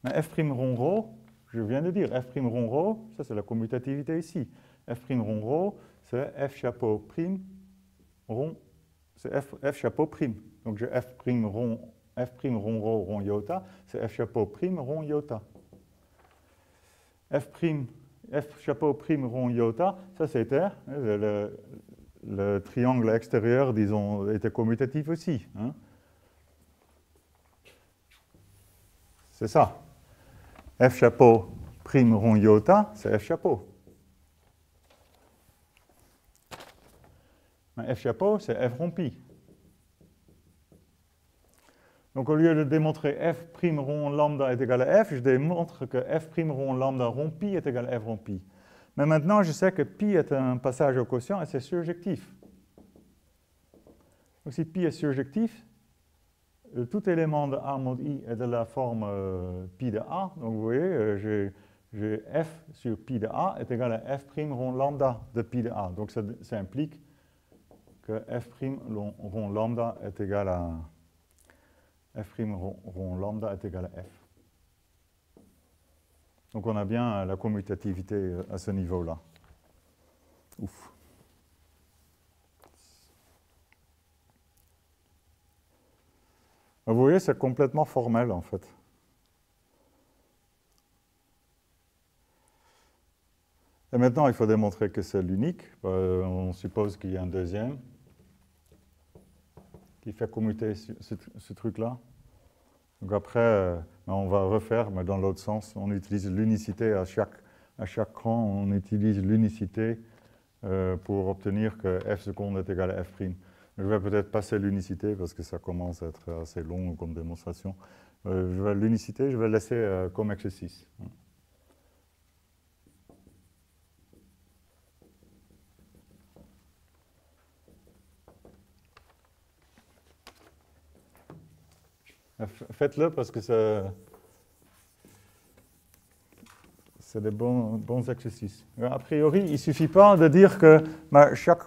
Mais f' rond rho, je viens de dire, f' rond rho, ça c'est la commutativité ici. f' rond rho, c'est f chapeau prime rond, c'est f chapeau prime. Donc j'ai f' rond rho rond iota, c'est f chapeau prime rond iota. F chapeau prime rond iota, ça c'était le triangle extérieur, disons, était commutatif aussi. Hein. C'est ça. F chapeau prime rond iota, c'est F chapeau. Mais F chapeau, c'est F rond pi. Donc au lieu de démontrer f' rond lambda est égal à f, je démontre que f' rond lambda rond pi est égal à f rond pi. Mais maintenant, je sais que pi est un passage au quotient et c'est surjectif. Donc si pi est surjectif, tout élément de A mod I est de la forme pi de A. Donc vous voyez, j'ai f sur pi de A est égal à f' rond lambda de pi de A. Donc ça implique que f' rond lambda est égal à f' rond lambda est égal à f. Donc on a bien la commutativité à ce niveau-là. Ouf. Vous voyez, c'est complètement formel en fait. Et maintenant, il faut démontrer que c'est l'unique. On suppose qu'il y a un deuxième qui fait commuter ce truc-là. Donc après, on va refaire, mais dans l'autre sens, on utilise l'unicité à chaque cran, on utilise l'unicité pour obtenir que f seconde est égal à f'. Je vais peut-être passer l'unicité parce que ça commence à être assez long comme démonstration. L'unicité, je vais le laisser comme exercice. Faites-le parce que c'est des bons exercices. A priori, il ne suffit pas de dire que chaque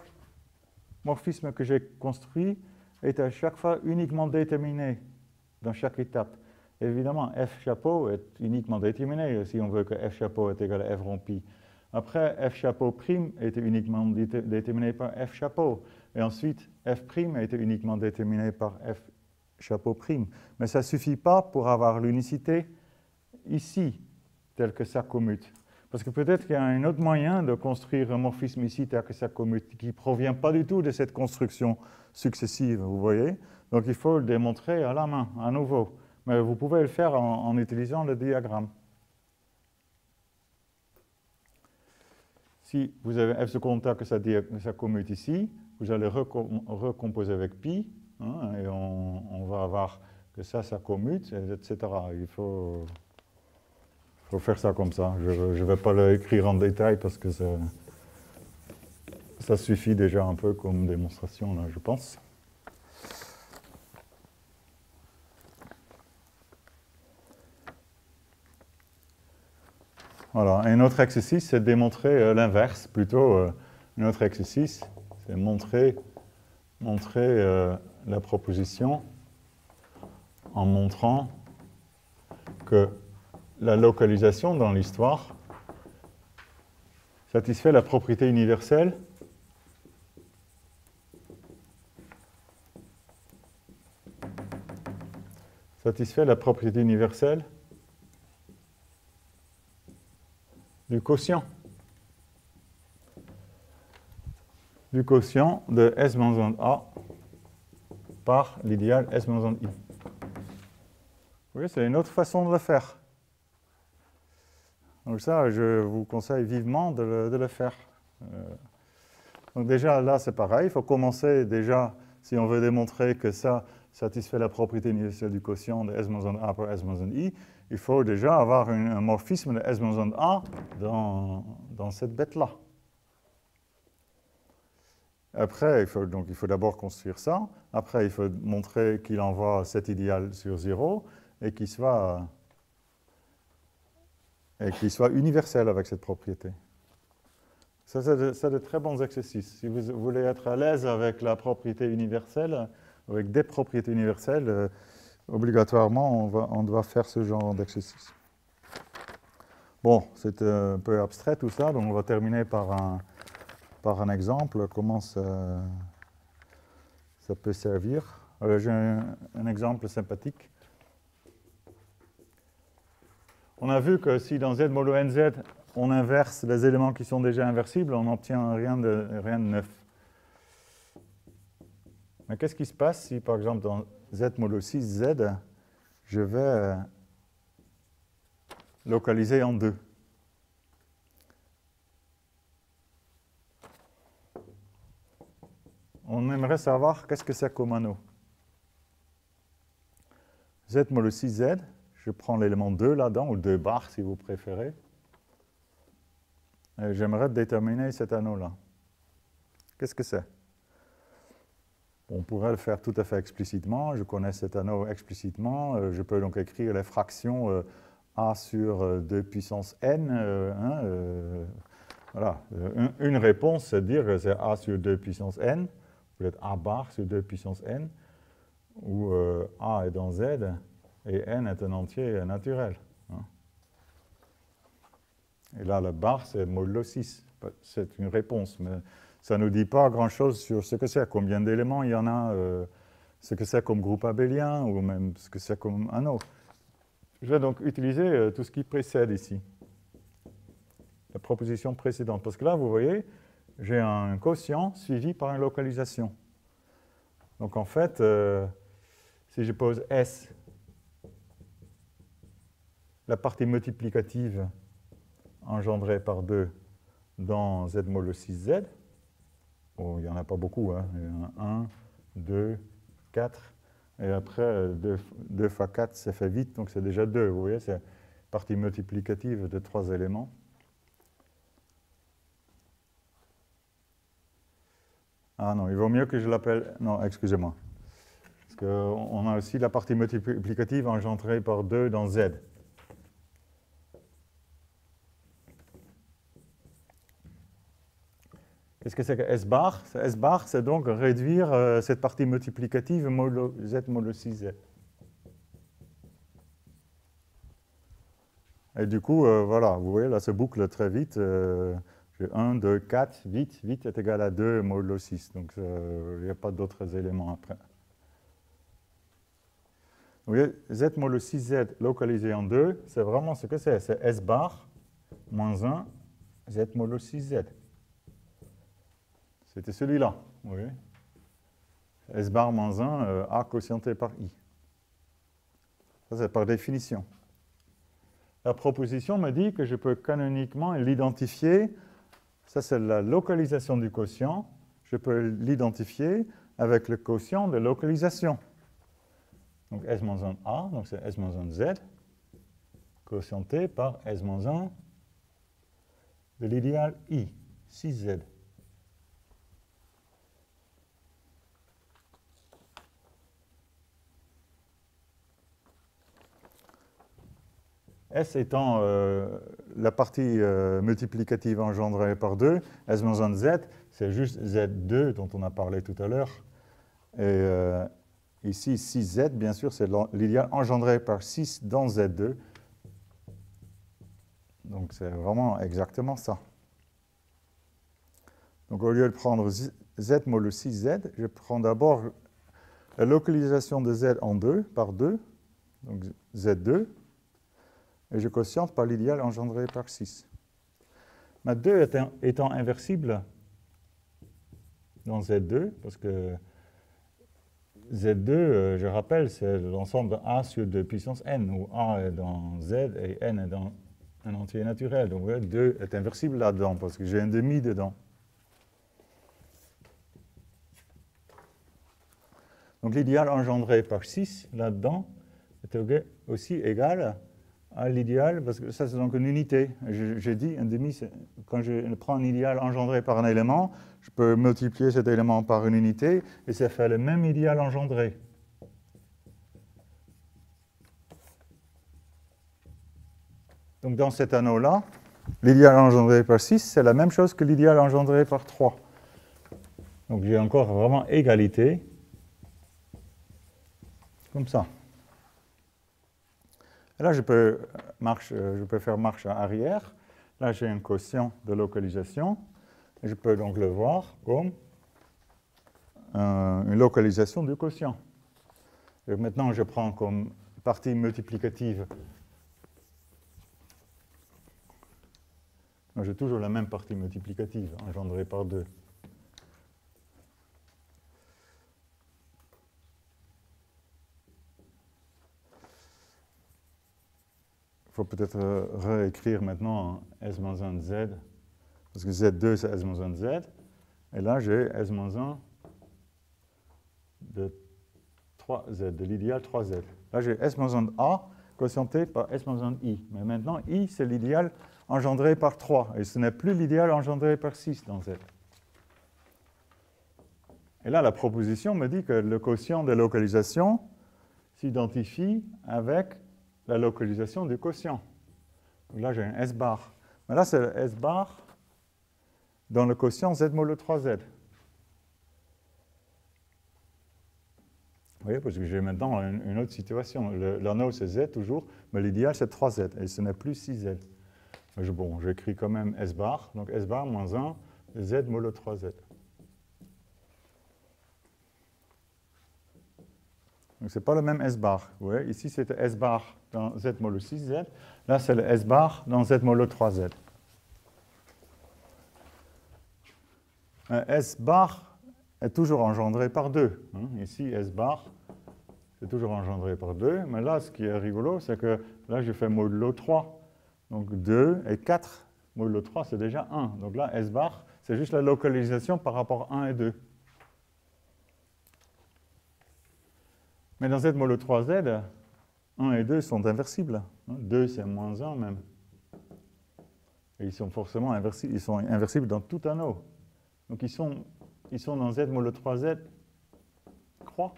morphisme que j'ai construit est à chaque fois uniquement déterminé dans chaque étape. Évidemment, f chapeau est uniquement déterminé si on veut que f chapeau est égal à f rond pi. Après, f chapeau prime était uniquement déterminé par f chapeau. Et ensuite, f prime a été uniquement déterminé par f chapeau prime. Mais ça ne suffit pas pour avoir l'unicité ici, tel que ça commute. Parce que peut-être qu'il y a un autre moyen de construire un morphisme ici tel que ça commute, qui ne provient pas du tout de cette construction successive, vous voyez. Donc il faut le démontrer à la main, à nouveau. Mais vous pouvez le faire en utilisant le diagramme. Si vous avez f seconde tel que ça commute ici, vous allez recomposer avec pi, hein, et on va avoir que ça commute, etc. Il faut faire ça comme ça. Je ne vais pas l'écrire en détail parce que ça suffit déjà un peu comme démonstration, là, je pense. Voilà. Un autre exercice, c'est de démontrer l'inverse. Plutôt, un autre exercice, c'est montrer la proposition en montrant que la localisation dans l'histoire satisfait la propriété universelle du quotient de S-1A par l'idéal S-1I. Oui, c'est une autre façon de le faire. Donc ça, je vous conseille vivement de le faire. Donc déjà, là, c'est pareil. Il faut commencer déjà, si on veut démontrer que ça satisfait la propriété universelle du quotient de S-1A par S-I, il faut déjà avoir un morphisme de S-A dans cette bête-là. Après, il faut d'abord construire ça. Après, il faut montrer qu'il envoie cet idéal sur 0 et qu'il soit universel avec cette propriété. Ça, c'est de très bons exercices. Si vous voulez être à l'aise avec la propriété universelle, avec des propriétés universelles, obligatoirement, on doit faire ce genre d'exercice. Bon, c'est un peu abstrait tout ça, donc on va terminer par un exemple, comment ça peut servir. J'ai un exemple sympathique. On a vu que si dans Z modulo NZ, on inverse les éléments qui sont déjà inversibles, on n'obtient rien de neuf. Mais qu'est-ce qui se passe si, par exemple, dans Z modulo 6Z, je vais localiser en 2? On aimerait savoir qu'est-ce que c'est comme anneau. Z modulo 6Z, je prends l'élément 2 là-dedans, ou 2 bars si vous préférez. Et j'aimerais déterminer cet anneau-là. Qu'est-ce que c'est? On pourrait le faire tout à fait explicitement. Je connais cet anneau explicitement. Je peux donc écrire les fractions A sur 2 puissance n. Voilà. Une réponse, c'est de dire que c'est A sur 2 puissance n, peut-être A bar sur 2 puissance n, où A est dans Z et n est un entier naturel. Et là, le bar, c'est modulo 6. C'est une réponse, mais ça ne nous dit pas grand-chose sur ce que c'est, combien d'éléments il y en a, ce que c'est comme groupe abélien, ou même ce que c'est comme anneau. Je vais donc utiliser tout ce qui précède ici, la proposition précédente. Parce que là, vous voyez, j'ai un quotient suivi par une localisation. Donc en fait, si je pose S la partie multiplicative engendrée par 2 dans z mod 6z. Oh, il n'y en a pas beaucoup, hein. Il y en a 1, 2, 4. Et après, 2 fois 4, ça fait 8, donc c'est déjà 2. Vous voyez, c'est partie multiplicative de 3 éléments. Ah non, il vaut mieux que je l'appelle... Non, excusez-moi. Parce qu'on a aussi la partie multiplicative engendrée par 2 dans Z. Qu'est-ce que c'est que S bar? S bar, c'est donc réduire cette partie multiplicative modulo Z modulo 6Z. Et du coup, voilà, vous voyez, là, ça boucle très vite. J'ai 1, 2, 4, 8. 8 est égal à 2 modulo 6. Donc, il n'y a pas d'autres éléments après. Vous voyez, Z modulo 6Z localisé en 2, c'est vraiment ce que c'est. C'est S bar moins 1, Z modulo 6Z. C'était celui-là, vous voyez. S bar moins 1, A quotienté par I. Ça, c'est par définition. La proposition me dit que je peux canoniquement l'identifier. Ça, c'est la localisation du quotient. Je peux l'identifier avec le quotient de localisation. Donc S-1 A, donc c'est S-1 Z, quotienté par S-1 de l'idéal I, 6Z. S étant la partie multiplicative engendrée par 2, S-1 Z, c'est juste Z2 dont on a parlé tout à l'heure. Et ici, 6Z, bien sûr, c'est l'idéal engendré par 6 dans Z2. Donc c'est vraiment exactement ça. Donc au lieu de prendre Z modulo 6Z, je prends d'abord la localisation de Z en 2 par 2, donc Z2. Et je quotiente par l'idéal engendré par 6. Ma 2 étant inversible dans Z2, parce que Z2, je rappelle, c'est l'ensemble de A sur 2 puissance n, où A est dans Z et n est dans un entier naturel. Donc 2 est inversible là-dedans, parce que j'ai un demi dedans. Donc l'idéal engendré par 6 là-dedans est aussi égal à l'idéal, parce que ça c'est donc une unité. J'ai dit, un demi, quand je prends un idéal engendré par un élément, je peux multiplier cet élément par une unité, et ça fait le même idéal engendré. Donc dans cet anneau-là, l'idéal engendré par 6, c'est la même chose que l'idéal engendré par 3. Donc j'ai encore vraiment égalité, comme ça. Et là, je peux faire marche arrière. Là, j'ai un quotient de localisation. Et je peux donc le voir comme une localisation du quotient. Et maintenant, je prends comme partie multiplicative. J'ai toujours la même partie multiplicative, engendrée par 2. Il faut peut-être réécrire maintenant S-1 Z, parce que Z2 c'est S-1 Z, et là j'ai S-1 de 3Z, de l'idéal 3Z. Là j'ai S-1 A quotienté par S-1 I, mais maintenant I c'est l'idéal engendré par 3, et ce n'est plus l'idéal engendré par 6 dans Z. Et là la proposition me dit que le quotient de localisation s'identifie avec la localisation du quotient. Donc là, j'ai un S bar. Mais là, c'est le S bar dans le quotient Z modulo 3Z. Vous voyez, parce que j'ai maintenant une autre situation. L'anneau, c'est Z toujours, mais l'idéal, c'est 3Z, et ce n'est plus 6Z. Bon, j'écris quand même S bar, donc S bar moins 1, Z modulo 3Z. Donc, ce n'est pas le même S bar. Vous voyez, ici, c'était S bar dans Z modulo 6Z. Là, c'est le S bar dans Z modulo 3Z. Un S bar est toujours engendré par 2. Ici, S bar, c'est toujours engendré par 2. Mais là, ce qui est rigolo, c'est que là, je fais modulo 3. Donc 2 et 4. Modulo 3, c'est déjà 1. Donc là, S bar, c'est juste la localisation par rapport à 1 et 2. Mais dans Z modulo 3Z, 1 et 2 sont inversibles. 2, c'est moins 1 même. Et ils sont forcément inversibles. Ils sont inversibles dans tout anneau. Donc ils sont dans Z modulo 3Z croix.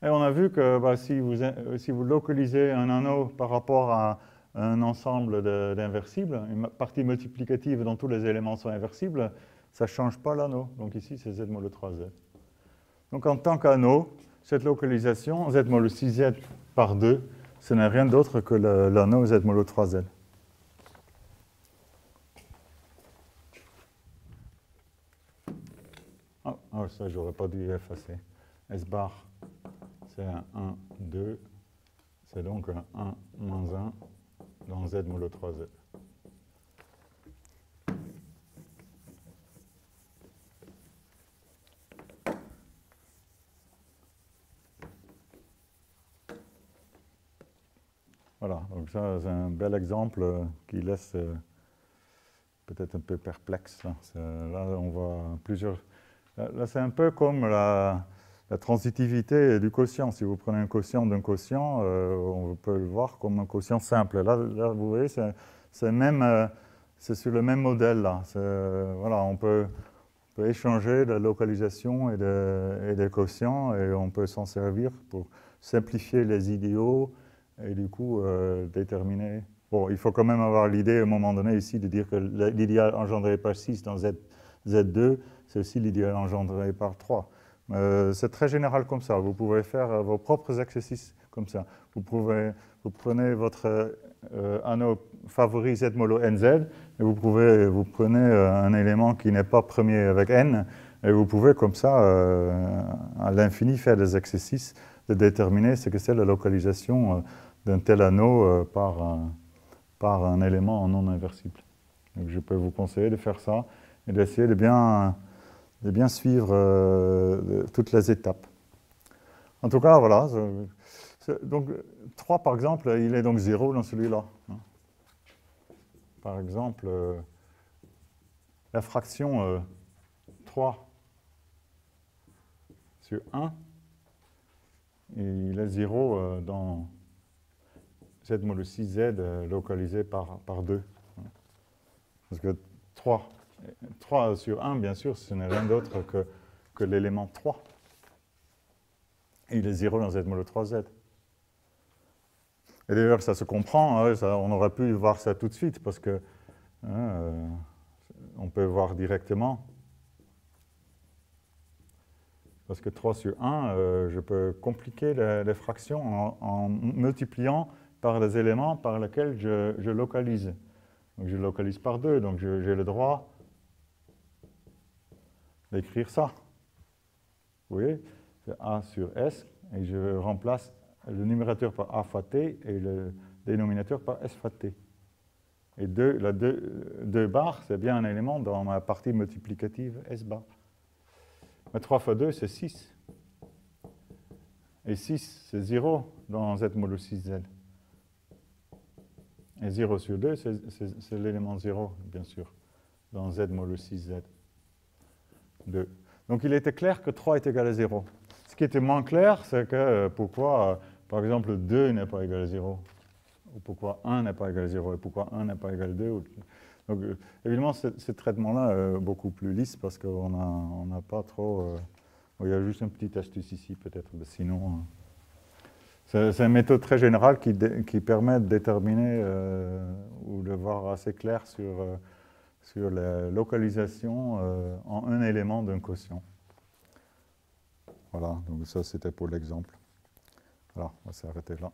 Et on a vu que si vous localisez un anneau par rapport à un ensemble d'inversibles, une partie multiplicative dont tous les éléments sont inversibles, ça ne change pas l'anneau. Donc ici, c'est Z modulo 3Z. Donc en tant qu'anneau, cette localisation, Z modulo 6Z par 2, ce n'est rien d'autre que l'anneau Z modulo 3Z. Oh, ça, j'aurais pas dû effacer. S bar, c'est un 1, 2. C'est donc un 1 moins 1 dans Z modulo 3Z. Voilà, donc ça, c'est un bel exemple qui laisse peut-être un peu perplexe. Là, on voit plusieurs... Là, c'est un peu comme la transitivité du quotient. Si vous prenez un quotient d'un quotient, on peut le voir comme un quotient simple. Là vous voyez, c'est sur le même modèle. Là. Voilà, on peut échanger de la localisation et des quotients, et on peut s'en servir pour simplifier les idéaux et du coup déterminer... Bon, il faut quand même avoir l'idée à un moment donné ici de dire que l'idéal engendré par 6 dans Z2, c'est aussi l'idéal engendré par 3. C'est très général comme ça. Vous pouvez faire vos propres exercices comme ça. Vous prenez votre anneau favori Z modulo NZ, et vous prenez un élément qui n'est pas premier avec N, et vous pouvez comme ça, à l'infini, faire des exercices de déterminer ce que c'est la localisation d'un tel anneau par un élément non inversible. Donc je peux vous conseiller de faire ça et d'essayer de bien suivre toutes les étapes. En tout cas, voilà. Donc 3, par exemple, il est donc 0 dans celui-là. Par exemple, la fraction 3 sur 1, il est 0 dans Z modulo 6Z localisé par 2. Parce que 3 sur 1, bien sûr, ce n'est rien d'autre que l'élément 3. Et il est 0 dans Z modulo 3Z. Et d'ailleurs, ça se comprend, hein, on aurait pu voir ça tout de suite, parce que on peut voir directement. Parce que 3 sur 1, je peux compliquer les fractions en multipliant par les éléments par lesquels je localise. Donc je localise par 2, donc j'ai le droit d'écrire ça. Vous voyez, c'est A sur S, et je remplace le numérateur par A fois T et le dénominateur par S fois T. Et 2 bar, c'est bien un élément dans ma partie multiplicative S bar. Mais 3 fois 2, c'est 6. Et 6, c'est 0 dans Z modulo 6Z. Et 0 sur 2, c'est l'élément 0, bien sûr, dans Z modulo 6Z. 2. Donc il était clair que 3 est égal à 0. Ce qui était moins clair, c'est que pourquoi, par exemple, 2 n'est pas égal à 0, ou pourquoi 1 n'est pas égal à 0, et pourquoi 1 n'est pas égal à 2. Donc évidemment, ce traitement-là est beaucoup plus lisse, parce qu'on n'a pas trop... il y a juste une petite astuce ici, peut-être, mais sinon... c'est une méthode très générale qui permet de déterminer ou de voir assez clair sur la localisation en un élément d'un quotient. Voilà, donc ça c'était pour l'exemple. Voilà, on va s'arrêter là.